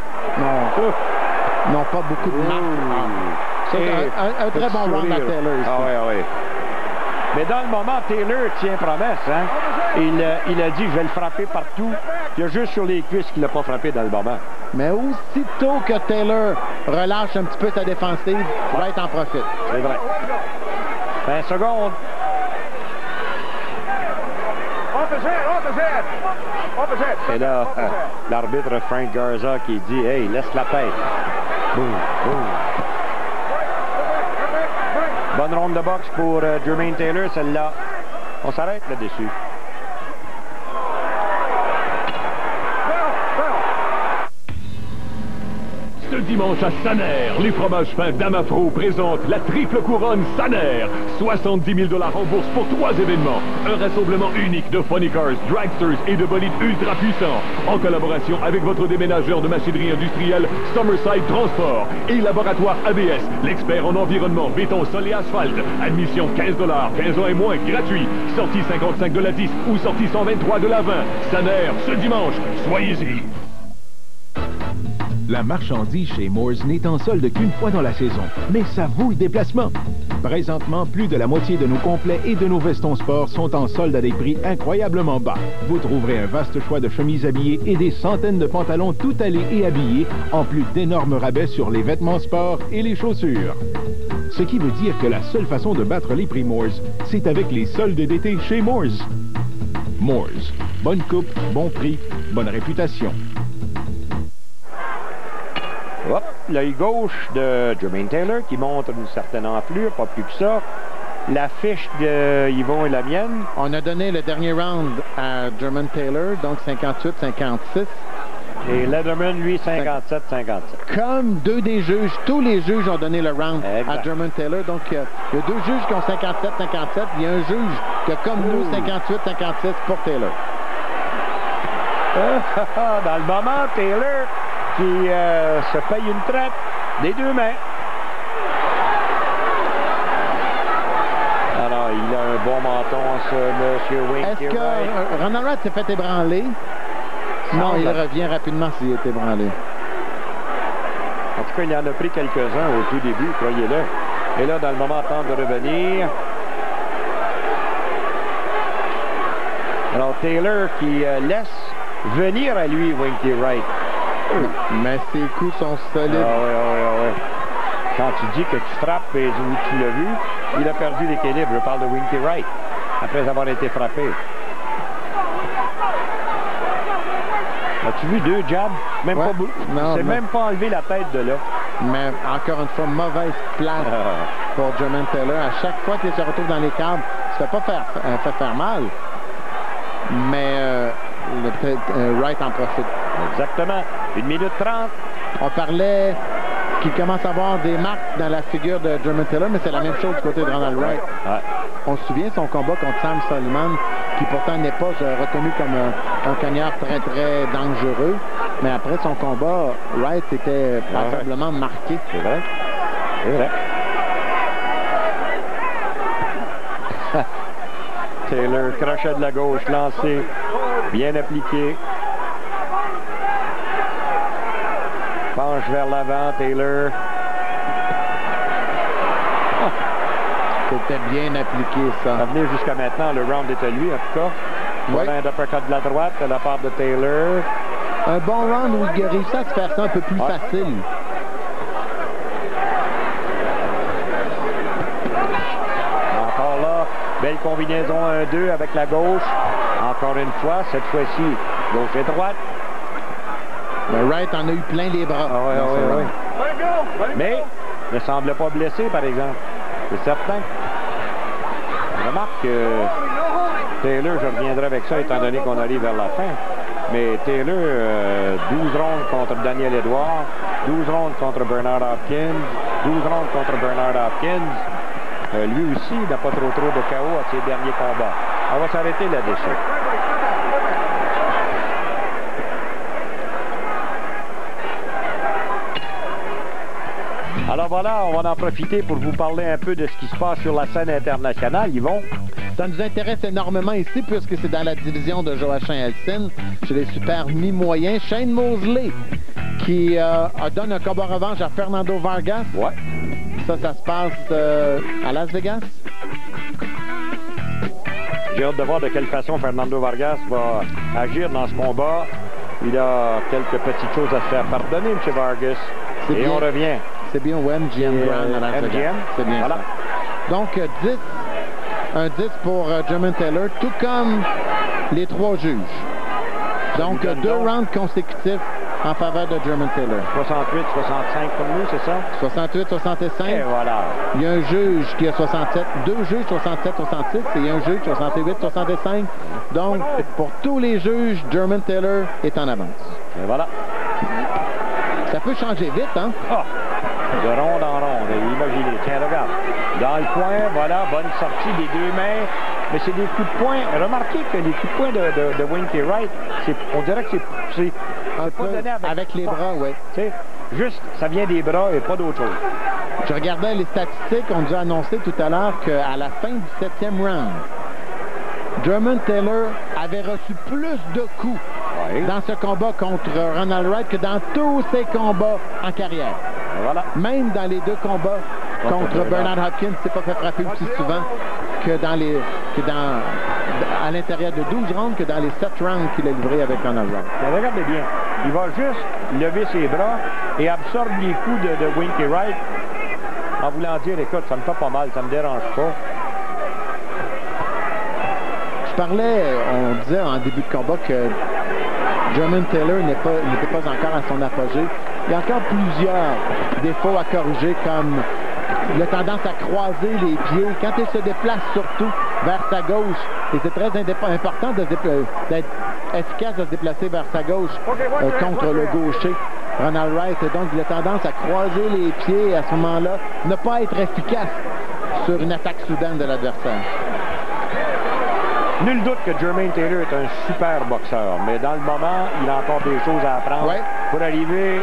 N'ont pas beaucoup de marque. Un très bon round à Taylor ici. Ah oui. Mais dans le moment, Taylor tient promesse. Hein? Il a dit, je vais le frapper partout. Il y a juste sur les cuisses qu'il n'a pas frappé dans le moment. Mais aussitôt que Taylor relâche un petit peu sa défensive, Wright en profite. C'est vrai. 20 secondes. Et là, l'arbitre Frank Garza qui dit, hey, laisse la tête. Boum, boum. Bonne ronde de boxe pour Jermaine Taylor, celle-là. On s'arrête là-dessus. Ce dimanche à Saner, les fromages fins d'Amafro présentent la triple couronne Saner. 70 000 $ en bourse pour 3 événements. Un rassemblement unique de funny cars, dragsters et de bolides ultra puissants. En collaboration avec votre déménageur de machinerie industrielle Summerside Transport et Laboratoire ABS, l'expert en environnement, béton, sol et asphalte. Admission 15 $, 15 ans et moins, gratuit. Sortie 55 de la 10 ou sortie 123 de la 20. Saner, ce dimanche, soyez-y. La marchandise chez Moores n'est en solde qu'une fois dans la saison, mais ça vaut le déplacement. Présentement, plus de la moitié de nos complets et de nos vestons sport sont en solde à des prix incroyablement bas. Vous trouverez un vaste choix de chemises habillées et des centaines de pantalons tout allés et habillés, en plus d'énormes rabais sur les vêtements sport et les chaussures. Ce qui veut dire que la seule façon de battre les prix Moores, c'est avec les soldes d'été chez Moores. Moores. Bonne coupe, bon prix, bonne réputation. Hop, l'œil gauche de Jermaine Taylor qui montre une certaine ampleur, pas plus que ça. La fiche de Yvon et la mienne. On a donné le dernier round à Jermaine Taylor, donc 58-56. Et Lederman, lui, 57-57. Comme deux des juges, tous les juges ont donné le round à Jermaine Taylor. Donc, il y a deux juges qui ont 57-57. Il y a un juge qui a, comme nous, 58-56 pour Taylor. Dans le moment, Taylor qui se paye une traite des deux mains. Alors, il a un bon menton, ce monsieur Winky. Est-ce que Ronald Wright s'est fait ébranler? Non, il revient rapidement s'il est ébranlé. En tout cas, il en a pris quelques-uns au tout début, croyez-le. Et là, dans le moment, tente de revenir. Taylor qui laisse venir à lui Winky Wright. Mais ses coups sont solides. Oui. Quand tu dis que tu frappes et tu l'as vu, il a perdu l'équilibre. Je parle de Winky Wright, après avoir été frappé. As-tu vu 2 jabs? Même pas beaucoup. C'est même pas enlevé la tête de là. Mais encore une fois, mauvaise place pour Jermaine Taylor. À chaque fois qu'il se retrouve dans les câbles, il ne se fait pas faire mal. Mais Wright en profite. Exactement. 1 minute 30. On parlait qu'il commence à avoir des marques dans la figure de Jermaine Taylor, mais c'est la même chose du côté de Ronald Wright. Ouais. On se souvient son combat contre Sam Soliman, qui pourtant n'est pas reconnu comme un cogneur très, très dangereux. Mais après son combat, Wright était passablement marqué. C'est vrai. Taylor, crochet de la gauche, lancé, bien appliqué. Penche vers l'avant, Taylor. C'était bien appliqué, ça. Ça venait jusqu'à maintenant, le round est à lui, en tout cas. Voilà un uppercut de la droite de la part de Taylor. Un bon round où il a réussi à se faire ça un peu plus facile. Encore là, belle combinaison 1-2 avec la gauche. Encore une fois, cette fois-ci, gauche et droite. Mais Wright en a eu plein les bras. Oui. Mais ne semble pas blessé, par exemple. C'est certain. On remarque que Taylor, je reviendrai avec ça, étant donné qu'on arrive vers la fin. Mais Taylor, 12 rondes contre Daniel Edwards, 12 rondes contre Bernard Hopkins, 12 rondes contre Bernard Hopkins. Lui aussi n'a pas trop de KO à ses derniers combats. On va s'arrêter là-dessus. Alors voilà, on va en profiter pour vous parler un peu de ce qui se passe sur la scène internationale, Yvon. Ça nous intéresse énormément ici, puisque c'est dans la division de Joachim Elsin, chez les super mi-moyens. Shane Mosley, qui donne un combat revanche à Fernando Vargas. Ouais. Ça se passe à Las Vegas. J'ai hâte de voir de quelle façon Fernando Vargas va agir dans ce combat. Il a quelques petites choses à se faire pardonner, M. Vargas. Et bien. On revient. C'est bien au MGM Grand à Las Vegas. C'est bien voilà. Ça. Donc, un 10 pour Jermaine Taylor, tout comme les 3 juges. Donc, 2 rounds consécutifs en faveur de Jermaine Taylor. 68-65 pour nous, c'est ça? 68-65. Et voilà. Il y a un juge qui a 67, 2 juges 67-66 et il y a un juge 68-65. Donc, pour tous les juges, Jermaine Taylor est en avance. Et voilà. Ça peut changer vite, hein? Ah! De ronde en ronde, imaginez. Tiens, regarde. Dans le coin, voilà, bonne sortie des 2 mains. Mais c'est des coups de poing. Remarquez que les coups de poing de Winky Wright, on dirait que c'est pas donné avec les bras, oui. Juste, ça vient des bras et pas d'autre chose. Je regardais les statistiques, on nous a annoncé tout à l'heure qu'à la fin du 7e round, Jermaine Taylor avait reçu plus de coups dans ce combat contre Ronald Wright que dans tous ses combats en carrière. Voilà. Même dans les 2 combats contre Bernard Hopkins, il s'est pas fait frapper aussi souvent que à l'intérieur de 12 rounds que dans les 7 rounds qu'il a livrés avec Ronald Wright. Mais regardez bien, il va juste lever ses bras et absorbe les coups de Winky Wright en voulant dire, écoute, ça me fait pas mal, ça me dérange pas. Je parlais, on disait en début de combat que Jermaine Taylor n'était pas encore à son apogée. Il y a encore plusieurs défauts à corriger, comme la tendance à croiser les pieds quand il se déplace surtout vers sa gauche. Et c'est très important d'être efficace de se déplacer vers sa gauche contre le gaucher, Ronald Wright. Donc, il a tendance à croiser les pieds et à ce moment-là, ne pas être efficace sur une attaque soudaine de l'adversaire. Nul doute que Jermaine Taylor est un super boxeur, mais dans le moment, il a encore des choses à apprendre pour arriver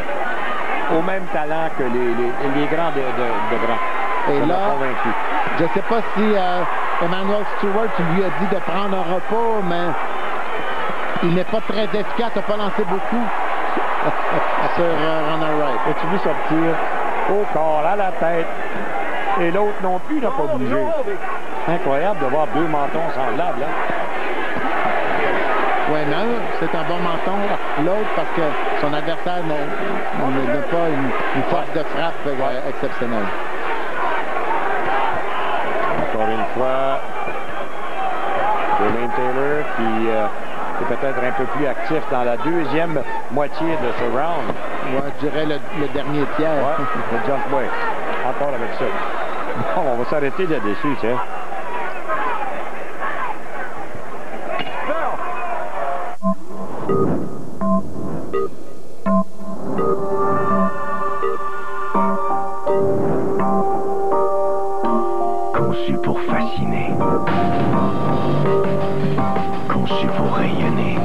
au même talent que les grands de grands. Et là, je ne sais pas si Emmanuel Stewart lui a dit de prendre un repos, mais il n'est pas très efficace, il n'a pas lancé beaucoup sur Ronald Wright. As-tu vu sortir au corps, à la tête, et l'autre non plus n'a pas bougé. Incroyable de voir 2 mentons semblables. Hein? Winner, c'est un bon menton. L'autre, parce que son adversaire n'a pas une force de frappe exceptionnelle. Encore une fois, Jermaine Taylor qui est peut-être un peu plus actif dans la deuxième moitié de ce round. Ouais, je dirais le dernier tiers. Ouais, le jump way. Encore avec ça. Bon, on va s'arrêter là-dessus, tiens. Conçu pour fasciner. Conçu pour rayonner.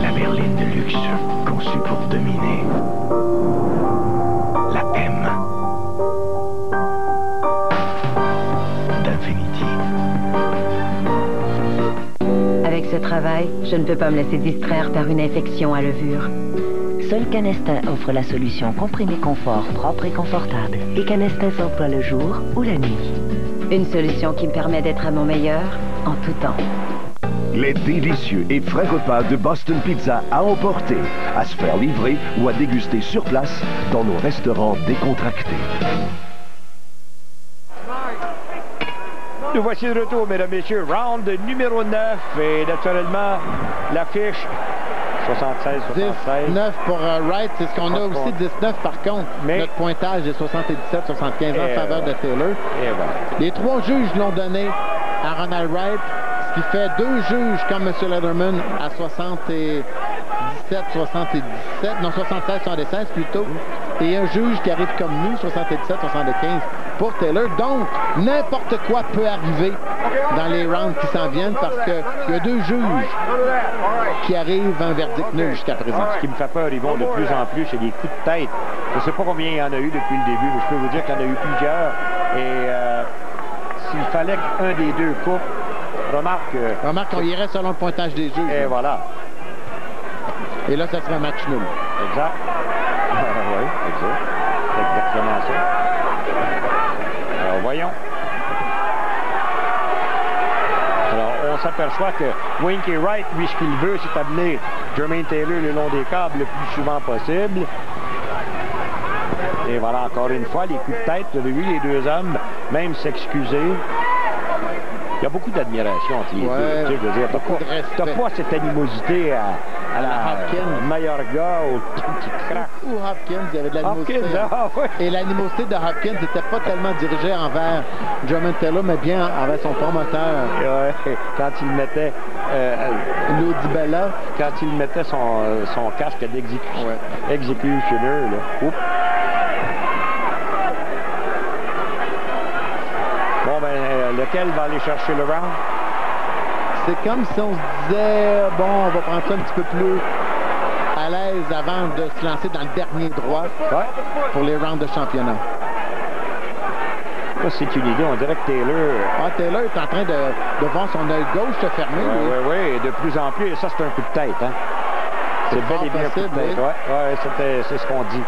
La berline de luxe, conçue pour dominer. La M d'Infinity. Avec ce travail, je ne peux pas me laisser distraire par une infection à levure. Seul Canestin offre la solution comprimé confort propre et confortable. Et Canestin s'emploie le jour ou la nuit. Une solution qui me permet d'être à mon meilleur en tout temps. Les délicieux et frais repas de Boston Pizza à emporter, à se faire livrer ou à déguster sur place dans nos restaurants décontractés. Nous voici de retour, mesdames et messieurs. Round numéro 9 et naturellement l'affiche 76-76. 19 pour Wright, c'est ce qu'on a aussi. 19 par contre. Mais notre pointage est 77-75 en faveur de Taylor. Les trois juges l'ont donné à Ronald Wright, ce qui fait deux juges comme M. Lederman à 76-76 plutôt. Et un juge qui arrive comme nous, 77-75 pour Taylor. Donc, n'importe quoi peut arriver dans les rounds qui s'en viennent parce qu'il y a deux juges qui arrivent à un verdict nul jusqu'à présent. Ce qui me fait peur, ils vont de plus en plus chez des coups de tête. Je ne sais pas combien il y en a eu depuis le début, mais je peux vous dire qu'il y en a eu plusieurs. Et s'il fallait qu'un des deux coupes, remarque qu'on irait selon le pointage des juges. Et voilà. Et là, ça serait un match nul. Exact. Oui, exact. C'est exactement ça. Alors, voyons. Alors, on s'aperçoit que Winky Wright, lui, ce qu'il veut, c'est amener Jermaine Taylor le long des câbles le plus souvent possible. Et voilà, encore une fois, les coups de tête. Vous avez vu les deux hommes même s'excuser. Il y a beaucoup d'admiration entre les deux. Tu sais, je veux dire, t'as pas cette animosité à la Mayorga ou qui craque. Ou Hopkins, il y avait de l'animosité. Et l'animosité de Hopkins n'était pas tellement dirigée envers Jermaine Taylor, mais bien envers son promoteur. Quand il mettait Lou DiBella, quand il mettait son casque d'exécutioner, là. Oups. Bon, ben, lequel va aller chercher le round? C'est comme si on se disait, bon, on va prendre ça un petit peu plus à l'aise avant de se lancer dans le dernier droit pour les rounds de championnat. Ça, c'est une idée. On dirait que Taylor est en train de voir son œil gauche se fermer. Oui, et de plus en plus. Et ça, c'est un coup de tête. Hein? C'est bel et bien un coup de tête. C'est ce qu'on dit.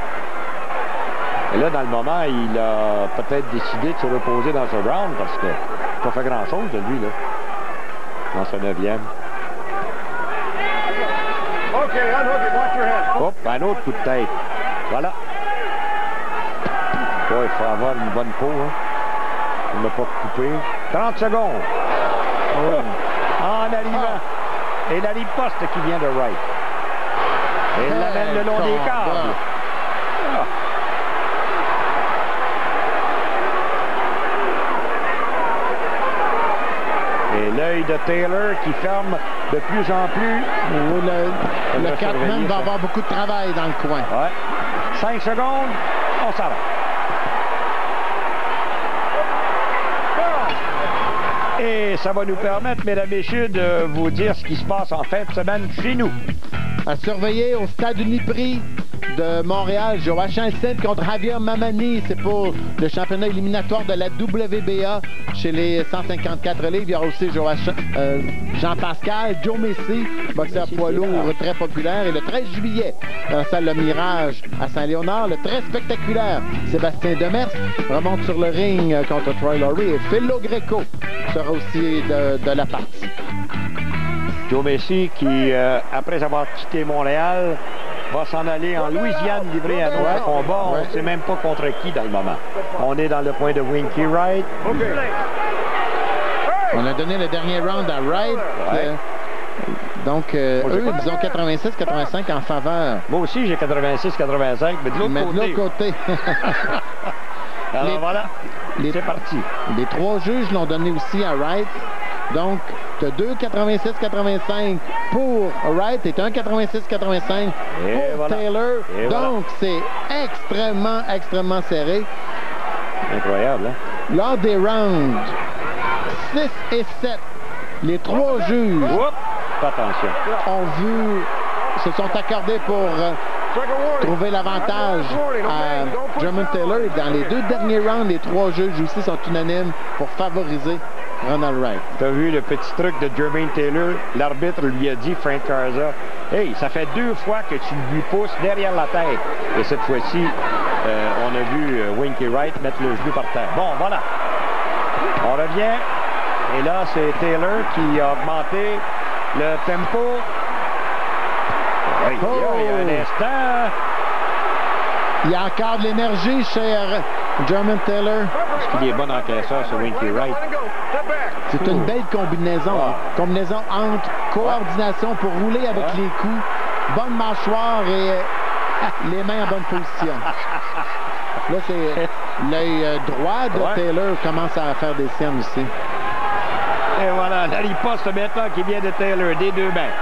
Et là, dans le moment, il a peut-être décidé de se reposer dans ce round parce qu'il n'a pas fait grand-chose de lui, là. Dans ce 9e. Hop, un autre coup de tête. Voilà. Il faut avoir une bonne peau, hein. On ne l'a pas coupé. 30 secondes. En arrivant. Et la riposte qui vient de Wright. Et il l'amène le long des câbles. Et l'œil de Taylor qui ferme de plus en plus. Le Catman va avoir beaucoup de travail dans le coin. 5 secondes, on s'arrête. Et ça va nous permettre, mesdames et messieurs, de vous dire ce qui se passe en fin de semaine chez nous. À surveiller au Stade Uniprix de Montréal, Joachim Saint contre Javier Mamani. C'est pour le championnat éliminatoire de la WBA chez les 154 livres. Il y aura aussi Jean Pascal, Joe Messi, boxeur poids lourd très populaire. Et le 13 juillet, dans la salle Le Mirage à Saint-Léonard, le très spectaculaire Sébastien Demers remonte sur le ring contre Troy Laurie. Et Phil Lo Greco sera aussi de la partie. Joe Messi qui, après avoir quitté Montréal, va s'en aller en Louisiane livrer un autre combat. On ne sait même pas contre qui dans le moment. On est dans le point de Winky Wright. On a donné le dernier round à Wright. Donc, eux, ils ont 86-85 en faveur. Moi aussi, j'ai 86-85, mais de l'autre côté. Alors voilà, c'est parti. Les 3 juges l'ont donné aussi à Wright. Donc, tu as 2 86-85 pour Wright et 1 86-85 pour Taylor. Donc, c'est extrêmement serré. Incroyable, hein? Lors des rounds 6 et 7, les 3 juges se sont accordés pour trouver l'avantage à Jermaine Taylor. Et dans les 2 derniers rounds, les 3 juges aussi sont unanimes pour favoriser Ronald Wright. Tu as vu le petit truc de Jermaine Taylor? L'arbitre lui a dit, Frank Garza, « Hey, ça fait 2 fois que tu lui pousses derrière la tête. » Et cette fois-ci, on a vu Winky Wright mettre le genou par terre. Bon, voilà. On revient. Et là, c'est Taylor qui a augmenté le tempo. Il y a un instant. Il y a encore de l'énergie chez Jermaine Taylor. Est-ce qu'il est bon encaisseur, ce Winky Wright? C'est une belle combinaison. Combinaison entre coordination pour rouler avec les coups, bonne mâchoire et les mains en bonne position. Là, c'est l'œil droit de Taylor commence à faire des siennes aussi. Et voilà, la riposte maintenant qui vient de Taylor, des 2 mains.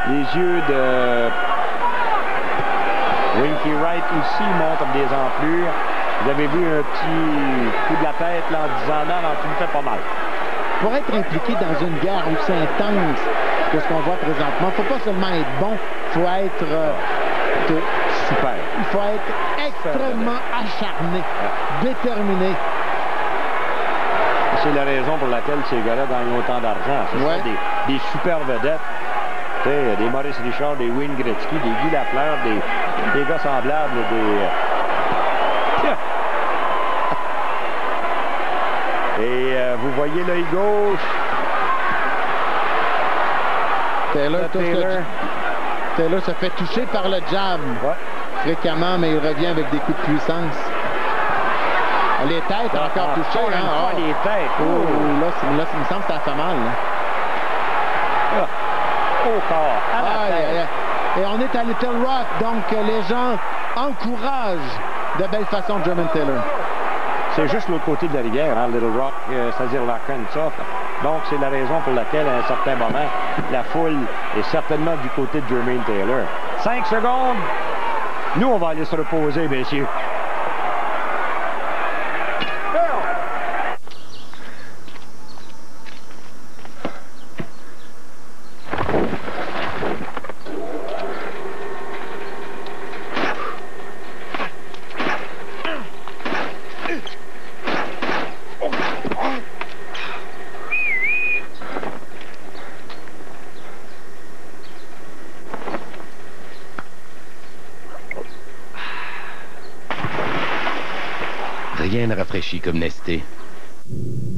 Les yeux de Winky Wright aussi montrent des enflures. Vous avez vu un petit coup de la tête là, en disant non, tu me fais pas mal. Pour être impliqué dans une guerre aussi intense que ce qu'on voit présentement, il ne faut pas seulement être bon, il faut être super. Il faut être extrêmement acharné, déterminé. C'est la raison pour laquelle ces gars-là gagnent autant d'argent. Ce sont des super vedettes. Des Maurice Richard, des Wayne Gretzky, des Guy Lafleur, des gars semblables, Et vous voyez l'œil gauche. Taylor se fait toucher par le jab fréquemment, mais il revient avec des coups de puissance. Les têtes encore touchées. Les têtes. Là, il me semble que ça fait mal. Au corps, à la tête. Et on est à Little Rock, donc les gens encouragent de belle façon Jermaine Taylor. C'est juste l'autre côté de la rivière, hein, Little Rock, c'est-à-dire l'Arkansas. Donc, c'est la raison pour laquelle, à un certain moment, la foule est certainement du côté de Jermaine Taylor. 5 secondes. Nous, on va aller se reposer, messieurs. Rien ne rafraîchit comme Nesté.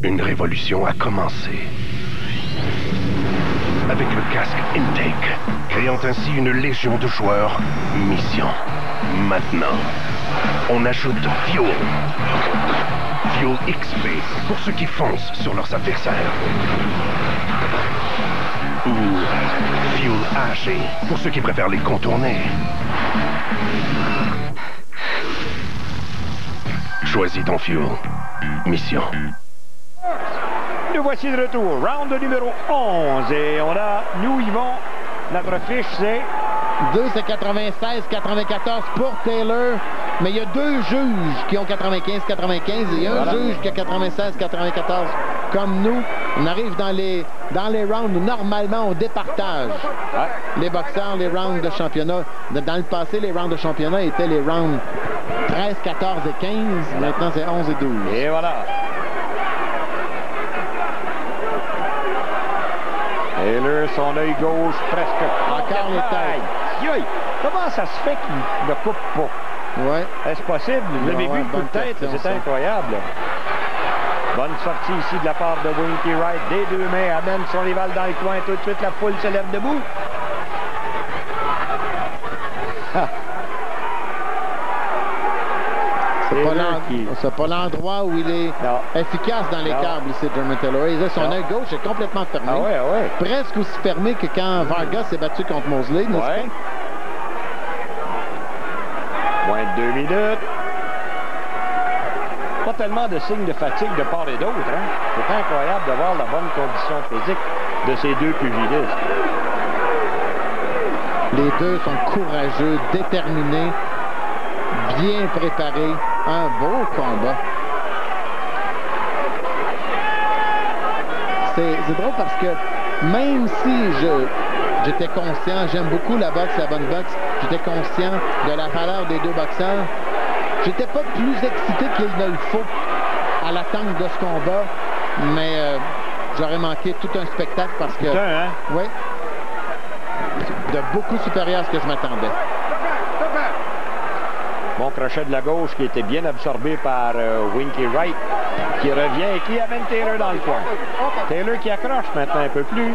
Une révolution a commencé. Avec le casque Intake, créant ainsi une légion de joueurs. Mission. Maintenant, on ajoute Fuel. Fuel XP pour ceux qui foncent sur leurs adversaires. Ou Fuel AG pour ceux qui préfèrent les contourner. Choisis ton Fuel. Mission. Nous voici de retour. Round numéro 11. Et nous y vont. Notre fiche, c'est... 2, c'est 96-94 pour Taylor. Mais il y a 2 juges qui ont 95-95 et un juge qui a 96-94 comme nous, on arrive dans les rounds où normalement on départage les boxeurs, les rounds de championnat. Dans le passé, les rounds de championnat étaient les rounds 13, 14 et 15. Maintenant, c'est 11 et 12. Et voilà. Taylor, son œil gauche presque. Encore les têtes. Aïe! Comment ça se fait qu'il ne coupe pas? Ouais. Est-ce possible? Vous l'avez vu, le coup de tête, c'est incroyable. Bonne sortie ici de la part de Winky Wright. Des deux mains, amène son rival dans le coin. Tout de suite, la foule se lève debout. C'est pas l'endroit où il est efficace dans les câbles ici, Jermaine Taylor. Son œil gauche est complètement fermé. Ah ouais, ouais. Presque aussi fermé que quand Vargas s'est battu contre Mosley, n'est-ce pas? Moins de 2 minutes. Pas tellement de signes de fatigue de part et d'autre. Hein? C'est incroyable de voir la bonne condition physique de ces deux pugilistes. Les deux sont courageux, déterminés, bien préparés. Un beau combat. C'est drôle parce que même si j'étais conscient, j'aime beaucoup la boxe, la bonne boxe, j'étais conscient de la valeur des deux boxeurs, j'étais pas plus excité qu'il ne le faut à l'attente de ce combat, mais j'aurais manqué tout un spectacle parce que... Oui. De beaucoup supérieur à ce que je m'attendais. Bon crochet de la gauche qui était bien absorbé par Winky Wright, qui revient et qui amène Taylor dans le coin. Taylor qui accroche maintenant un peu plus.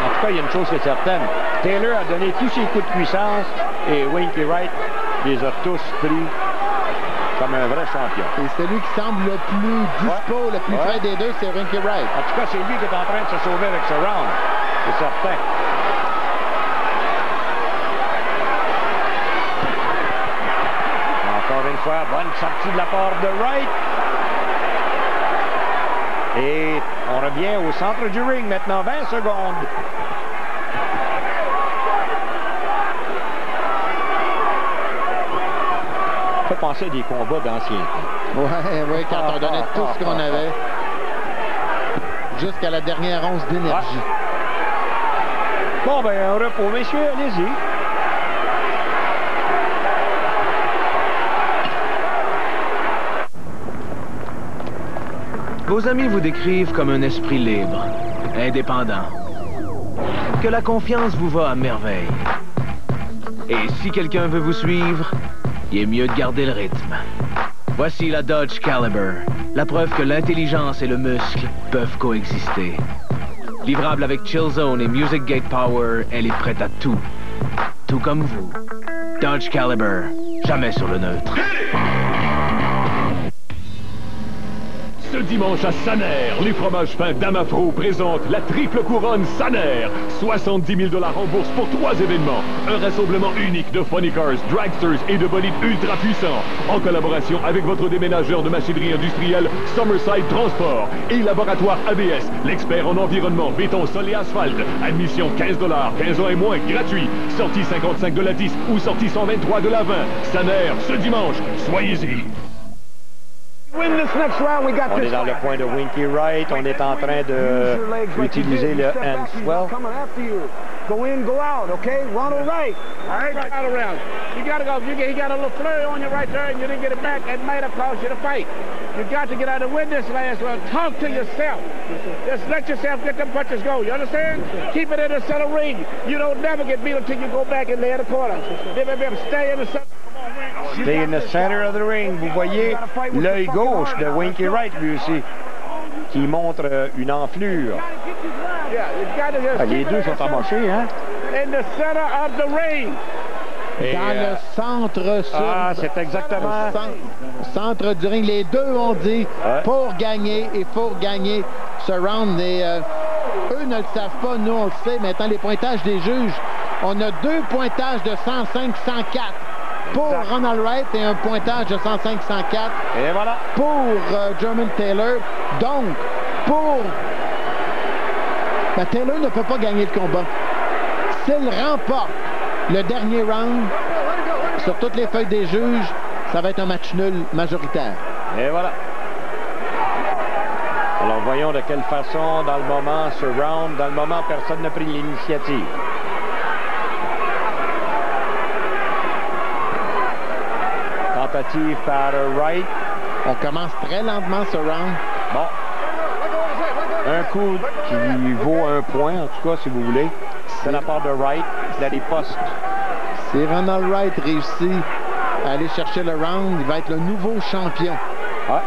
En tout cas, il y a une chose qui est certaine. Taylor a donné tous ses coups de puissance et Winky Wright les a tous pris comme un vrai champion. Et celui qui semble le plus dispo, le plus frais des deux, c'est Winky Wright. En tout cas, c'est lui qui est en train de se sauver avec ce round. C'est certain. Encore une fois, bonne sortie de la part de Wright. Et on revient au centre du ring maintenant, 20 secondes. Ça fait penser à des combats d'anciens temps. Oui, quand on donnait tout ce qu'on avait. Jusqu'à la dernière once d'énergie. Bon, ben, un repos, messieurs, allez-y. Vos amis vous décrivent comme un esprit libre, indépendant. Que la confiance vous va à merveille. Et si quelqu'un veut vous suivre, il est mieux de garder le rythme. Voici la Dodge Caliber, la preuve que l'intelligence et le muscle peuvent coexister. Livrable avec Chill Zone et Music Gate Power, elle est prête à tout. Tout comme vous. Dodge Caliber, jamais sur le neutre. Ce dimanche à Saner, les fromages fins d'Amafro présentent la triple couronne Saner. 70 000 $ en bourse pour 3 événements. Un rassemblement unique de funny cars, dragsters et de bolides ultra puissants. En collaboration avec votre déménageur de machinerie industrielle Summerside Transport et Laboratoire ABS, l'expert en environnement, béton, sol et asphalte. Admission 15 $, 15 ans et moins, gratuit. Sortie 55 de la 10 ou sortie 123 de la 20. Saner, ce dimanche, soyez-y. On est dans le coin de Winky Wright. On est en train d'utiliser le hand swell. Go in, go out, okay? Ronald Wright. All right, out around. You got to go. He got a little flurry on you right there, and you didn't get it back. That might have caused you to fight. You got to get out and win this last one. Talk to yourself. Just let yourself get them punches go. You understand? Keep it in the center ring. You don't never get beat until you go back in there in the corner. Stay in the center. Stay in the center of the ring. Vous voyez l'œil gauche de Winky Wright, lui aussi, qui montre une enflure. Les deux sont amochés, hein? In the center of the ring. Dans le centre c'est exactement centre du ring. Les deux ont dit pour gagner, il faut gagner ce round. Et eux ne le savent pas, nous on le sait. Maintenant, les pointages des juges, on a 2 pointages de 105-104 pour Ronald Wright et un pointage de 105-104 et voilà pour Jermaine Taylor. Donc, pour Taylor ne peut pas gagner le combat. S'il remporte le dernier round sur toutes les feuilles des juges, ça va être un match nul majoritaire. Et voilà. Alors, voyons de quelle façon, dans le moment, ce round, dans le moment, personne n'a pris l'initiative. Tentative par Wright. On commence très lentement ce round. Bon. Un coup qui vaut un point, en tout cas, si vous voulez. C'est la part de Wright, dans les postes. Si Ronald Wright réussit à aller chercher le round, il va être le nouveau champion. Ouais.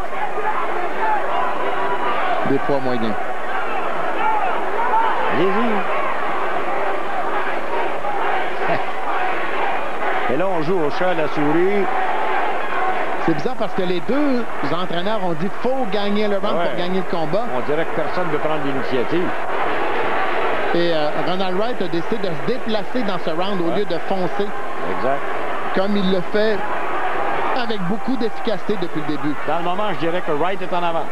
Des poids moyens. Allez-y. Et là, on joue au chat à la souris. C'est bizarre parce que les deux entraîneurs ont dit qu'il faut gagner le round pour gagner le combat. On dirait que personne ne veut prendre l'initiative. Et Ronald Wright a décidé de se déplacer dans ce round au lieu de foncer. Exact. Comme il le fait avec beaucoup d'efficacité depuis le début. Dans le moment, je dirais que Wright est en avance.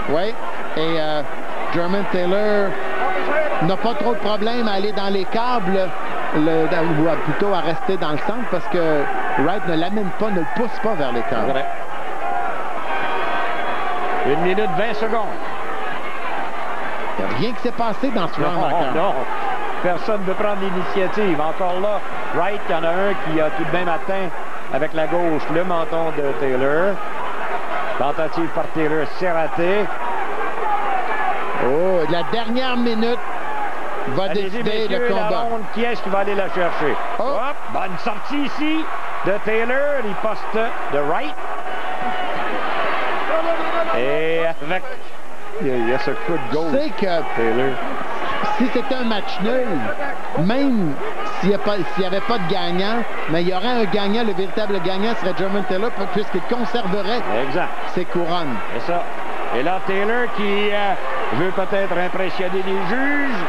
Oui. Et Jermaine Taylor n'a pas trop de problème à aller dans les câbles, ou plutôt à rester dans le centre parce que Wright ne l'amène pas, ne le pousse pas vers les câbles. Vrai. 1 minute 20 secondes. Il n'y a rien qui s'est passé dans ce round encore. Non, personne ne veut prendre l'initiative. Encore là, Wright, il y en a un qui a tout de même atteint avec la gauche le menton de Taylor. Tentative par Taylor, c'est raté. Oh, la dernière minute va décider le combat. Qui est-ce qui va aller la chercher? Oh. Hop, bonne sortie ici de Taylor. Il poste de Wright. Et avec... Il y a ce coup de gauche. C'est que Taylor. Si c'était un match nul, même s'il n'y avait pas de gagnant, mais il y aurait un gagnant, le véritable gagnant serait Jermaine Taylor, puisqu'il conserverait ses couronnes. C'est ça. Et là, Taylor qui veut peut-être impressionner les juges.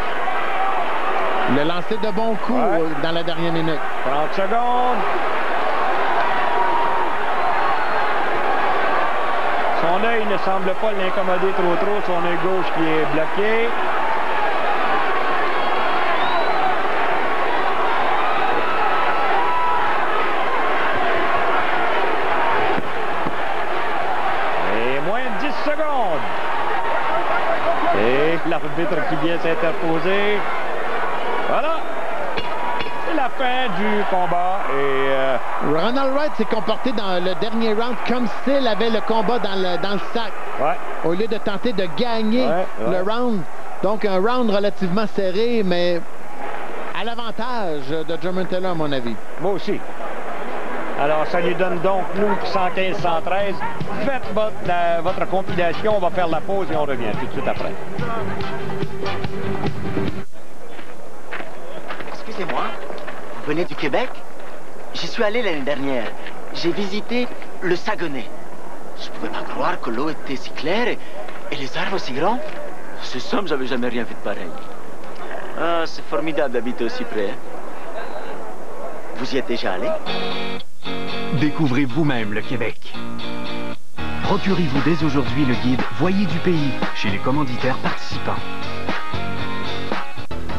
Il a lancé de bons coups dans la dernière minute. 30 secondes. Son œil ne semble pas l'incommoder trop, son œil gauche qui est bloqué. Et moins de 10 secondes. Et l'arbitre qui vient s'interposer. Voilà. C'est la fin du combat. Et Ronald Wright s'est comporté dans le dernier round comme s'il avait le combat dans le sac. Au lieu de tenter de gagner le round. Donc un round relativement serré, mais à l'avantage de Jermaine Taylor, à mon avis. Moi aussi. Alors, ça lui donne donc, nous, 115-113. Faites votre compilation. On va faire la pause et on revient tout de suite après. Excusez-moi, vous venez du Québec? J'y suis allé l'année dernière. J'ai visité le Saguenay. Je pouvais pas croire que l'eau était si claire et les arbres aussi grands. C'est simple, j'avais jamais rien vu de pareil. Ah, c'est formidable d'habiter aussi près. Vous y êtes déjà allé? Découvrez vous-même le Québec. Procurez-vous dès aujourd'hui le guide Voyez du pays chez les commanditaires participants.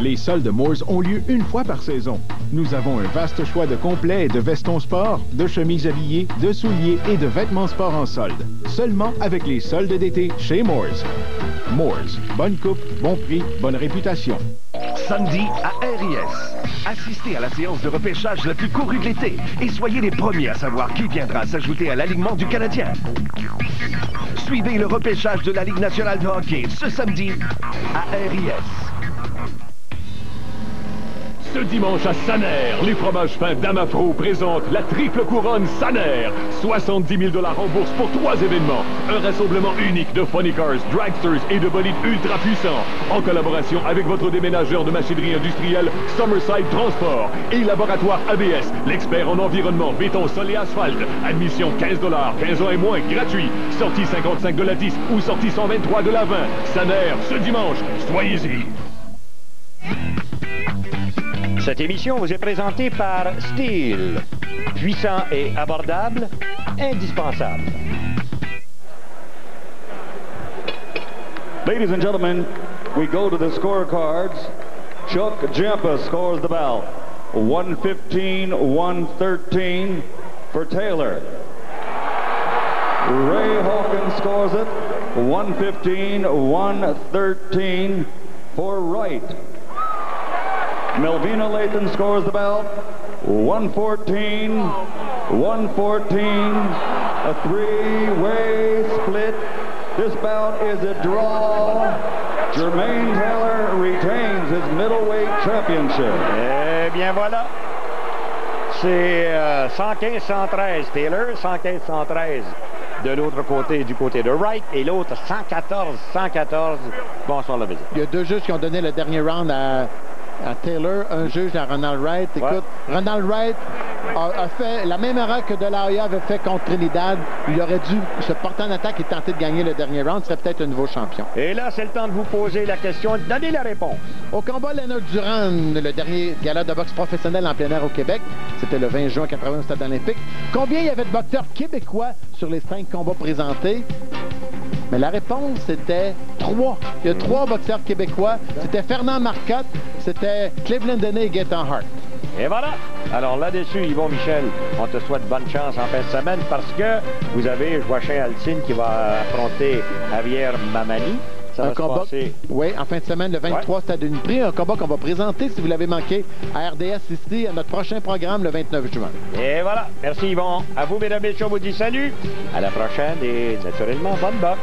Les soldes Moores ont lieu une fois par saison. Nous avons un vaste choix de complets et de vestons sport, de chemises habillées, de souliers et de vêtements sport en solde. Seulement avec les soldes d'été chez Moores. Moores, bonne coupe, bon prix, bonne réputation. Samedi à RIS. Assistez à la séance de repêchage la plus courue de l'été et soyez les premiers à savoir qui viendra s'ajouter à l'alignement du Canadien. Suivez le repêchage de la Ligue nationale de hockey ce samedi à RIS. Ce dimanche à Saner, les fromages fins d'Amafro présentent la triple couronne Saner. 70 000 $ en bourse pour 3 événements. Un rassemblement unique de funny cars, dragsters et de bolides ultra puissants. En collaboration avec votre déménageur de machinerie industrielle Summerside Transport et Laboratoire ABS, l'expert en environnement, béton, sol et asphalte. Admission 15 $, 15 ans et moins, gratuit. Sortie 55 de la 10 ou sortie 123 de la 20. Saner, ce dimanche, soyez-y. Cette émission vous est présentée par Steel. Puissant et abordable, indispensable. Ladies and gentlemen, we go to the scorecards. Chuck Jampa scores the bout. 115-113 for Taylor. Ray Hawkins scores it. 115, 113 for Wright. Melvina Lathan scores the belt. 114, 114. A three-way split. This bout is a draw. Jermaine Taylor retains his middleweight championship. Eh bien voilà. C'est 115-113 Taylor, 115-113 de l'autre côté, du côté de Wright, et l'autre 114-114. Bonsoir la visite. Il y a deux juges qui ont donné le dernier round à Taylor, un juge à Ronald Wright. Écoute, Ronald Wright a fait la même erreur que De La Hoya avait fait contre Trinidad. Il aurait dû se porter en attaque et tenter de gagner le dernier round. Ce serait peut-être un nouveau champion. Et là, c'est le temps de vous poser la question et de donner la réponse. Au combat Leonard Durand, le dernier gala de boxe professionnel en plein air au Québec, c'était le 20 juin 81 au Stade olympique. Combien il y avait de boxeurs québécois sur les 5 combats présentés? Mais la réponse, c'était 3. Il y a 3 boxeurs québécois. C'était Fernand Marcotte, c'était Cleveland Deney et Gaétan Hart. Et voilà. Alors là-dessus, Yvon Michel, on te souhaite bonne chance en fin de semaine parce que vous avez Joachim Alcine qui va affronter Javier Mamani. Ça va combat, se passer... Oui, en fin de semaine, le 23 Stade Uniprix, un combat qu'on va présenter, si vous l'avez manqué, à RDS ici, à notre prochain programme, le 29 juin. Et voilà. Merci Yvon. À vous, mesdames et messieurs, on vous dit salut. À la prochaine et naturellement, bonne boxe.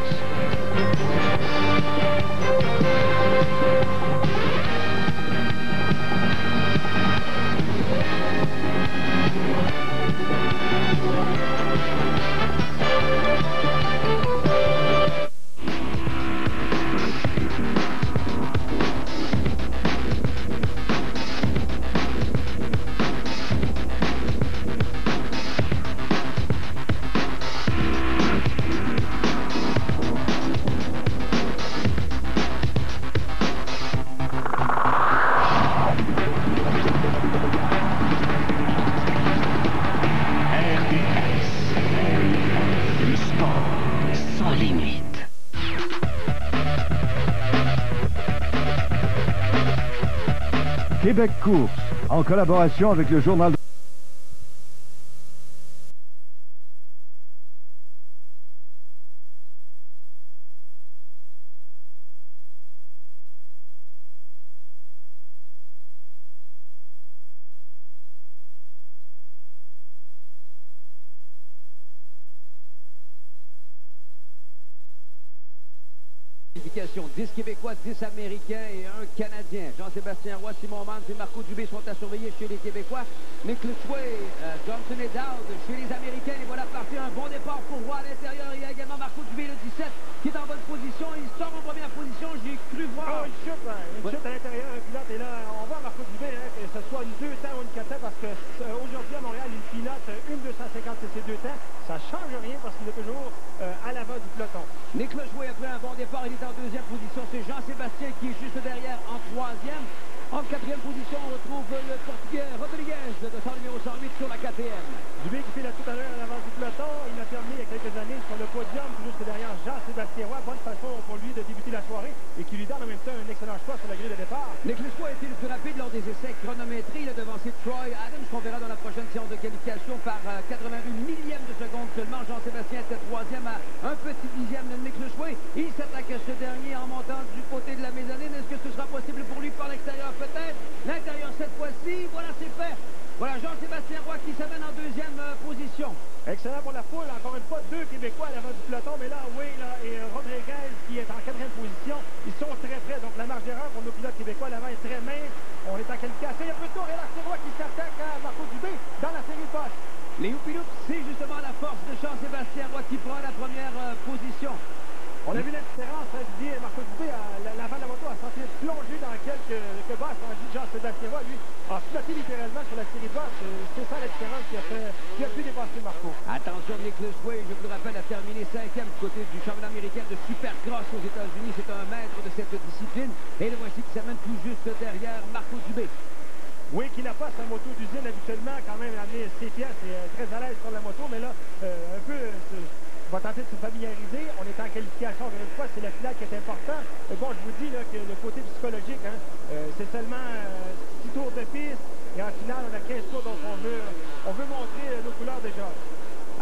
Québec Course, en collaboration avec le journal de... qualification. 10 Québécois, 10 Américains et un Canadien. Jean-Sébastien Roy, Simon Mans et Marco Dubé sont à surveiller chez les Québécois. Nick Luchway, Johnson et Dowd chez les Américains. Et voilà parti, un bon départ pour Roy à l'intérieur. Il y a également Marco Dubé, le 17, qui est en bonne position. Il sort en première position. J'ai cru voir... une chute à l'intérieur, un pilote. Et là, on voit Marco Dubé, que ce soit une 2 temps ou une 4 temps, parce que aujourd'hui à Montréal, il pilote une 250, c'est ses 2 temps. Ça ne change rien parce qu'il est toujours à l'avant du peloton. Nick Luchway a fait un bon départ. Il est en deuxième position. C'est Jean-Sébastien qui est juste derrière en troisième. En quatrième position, on retrouve le Portugais Rodriguez de son numéro 108 sur la KTM. Dubé qui fait la tout à l'heure à l'avant du peloton. Il a terminé il y a quelques années sur le podium, juste derrière Jean-Sébastien Roy. Bonne façon pour lui de débuter la soirée et qui lui donne en même temps un excellent choix sur la grille de départ. Nick Luchway a été le plus rapide lors des essais chronométrés. Il a devancé Troy Adams, qu'on verra dans la prochaine séance de qualification par 81 millième de seconde seulement. Jean-Sébastien était troisième à un petit dixième de Nick Luchway. Il s'attaque à ce dernier en montant du côté de la mezzanine. Est-ce que ce sera possible pour lui par l'extérieur? Peut-être. L'intérieur cette fois-ci. Voilà, c'est fait. Voilà Jean-Sébastien Roy qui s'amène en deuxième position. Excellent pour la foule. Encore une fois, 2 Québécois à l'avant du peloton. Mais là, Wayne et Rodriguez qui est en quatrième position. Ils sont très près. Donc la marge d'erreur pour nos pilotes québécois à l'avant est très mince. On est en qualification. Il y a plus de tour. Et là, c'est Roy qui s'attaque à Marco Dubé dans la série de poste. Les Houpilous, c'est justement la force de Jean-Sébastien Roy qui prend la première position. On a vu la différence, Didier. Marco Dubé, l'avant de la moto, a senti plonger dans quelques bosses. Jean-Sébastien Roy, lui, a flotté littéralement sur la série de bosses. C'est ça la différence qui a pu dépasser Marco. Attention, Nick Luchway, je vous le rappelle, a terminé 5e du côté du championnat américain de Supercross aux États-Unis. C'est un maître de cette discipline. Et le voici qui s'amène tout juste derrière Marco Dubé. Oui, qui n'a pas sa moto d'usine habituellement, quand même amené ses pièces et très à l'aise sur la moto, mais là, un peu... va tenter de se familiariser. On est en qualification. Encore une fois, c'est la finale qui est important. Mais bon, je vous dis là, que le côté psychologique, c'est seulement 6 tours de piste. Et en finale, on a 15 tours. Donc, on veut montrer nos couleurs déjà.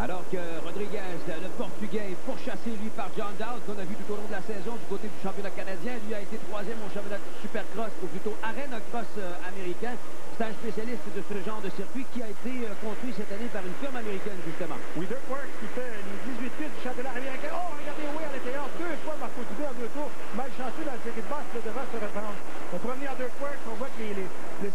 Alors que Rodriguez, le Portugais, est pourchassé, lui, par John Dowd, qu'on a vu tout au long de la saison du côté du championnat canadien. Lui a été 3e au championnat Supercross, ou plutôt Arena Cross américain. C'est un spécialiste de ce genre de circuit qui a été construit cette année par une firme américaine, justement. Oui, Dirk Works qui fait les 18 pistes du championnat américain. Oh, regardez, oui, à l'intérieur, 2 fois Marco Dubé en 2 tours. Malchanceux dans le circuit de basse, devant se reprendre. On peut revenir à Dirk Works, on voit que le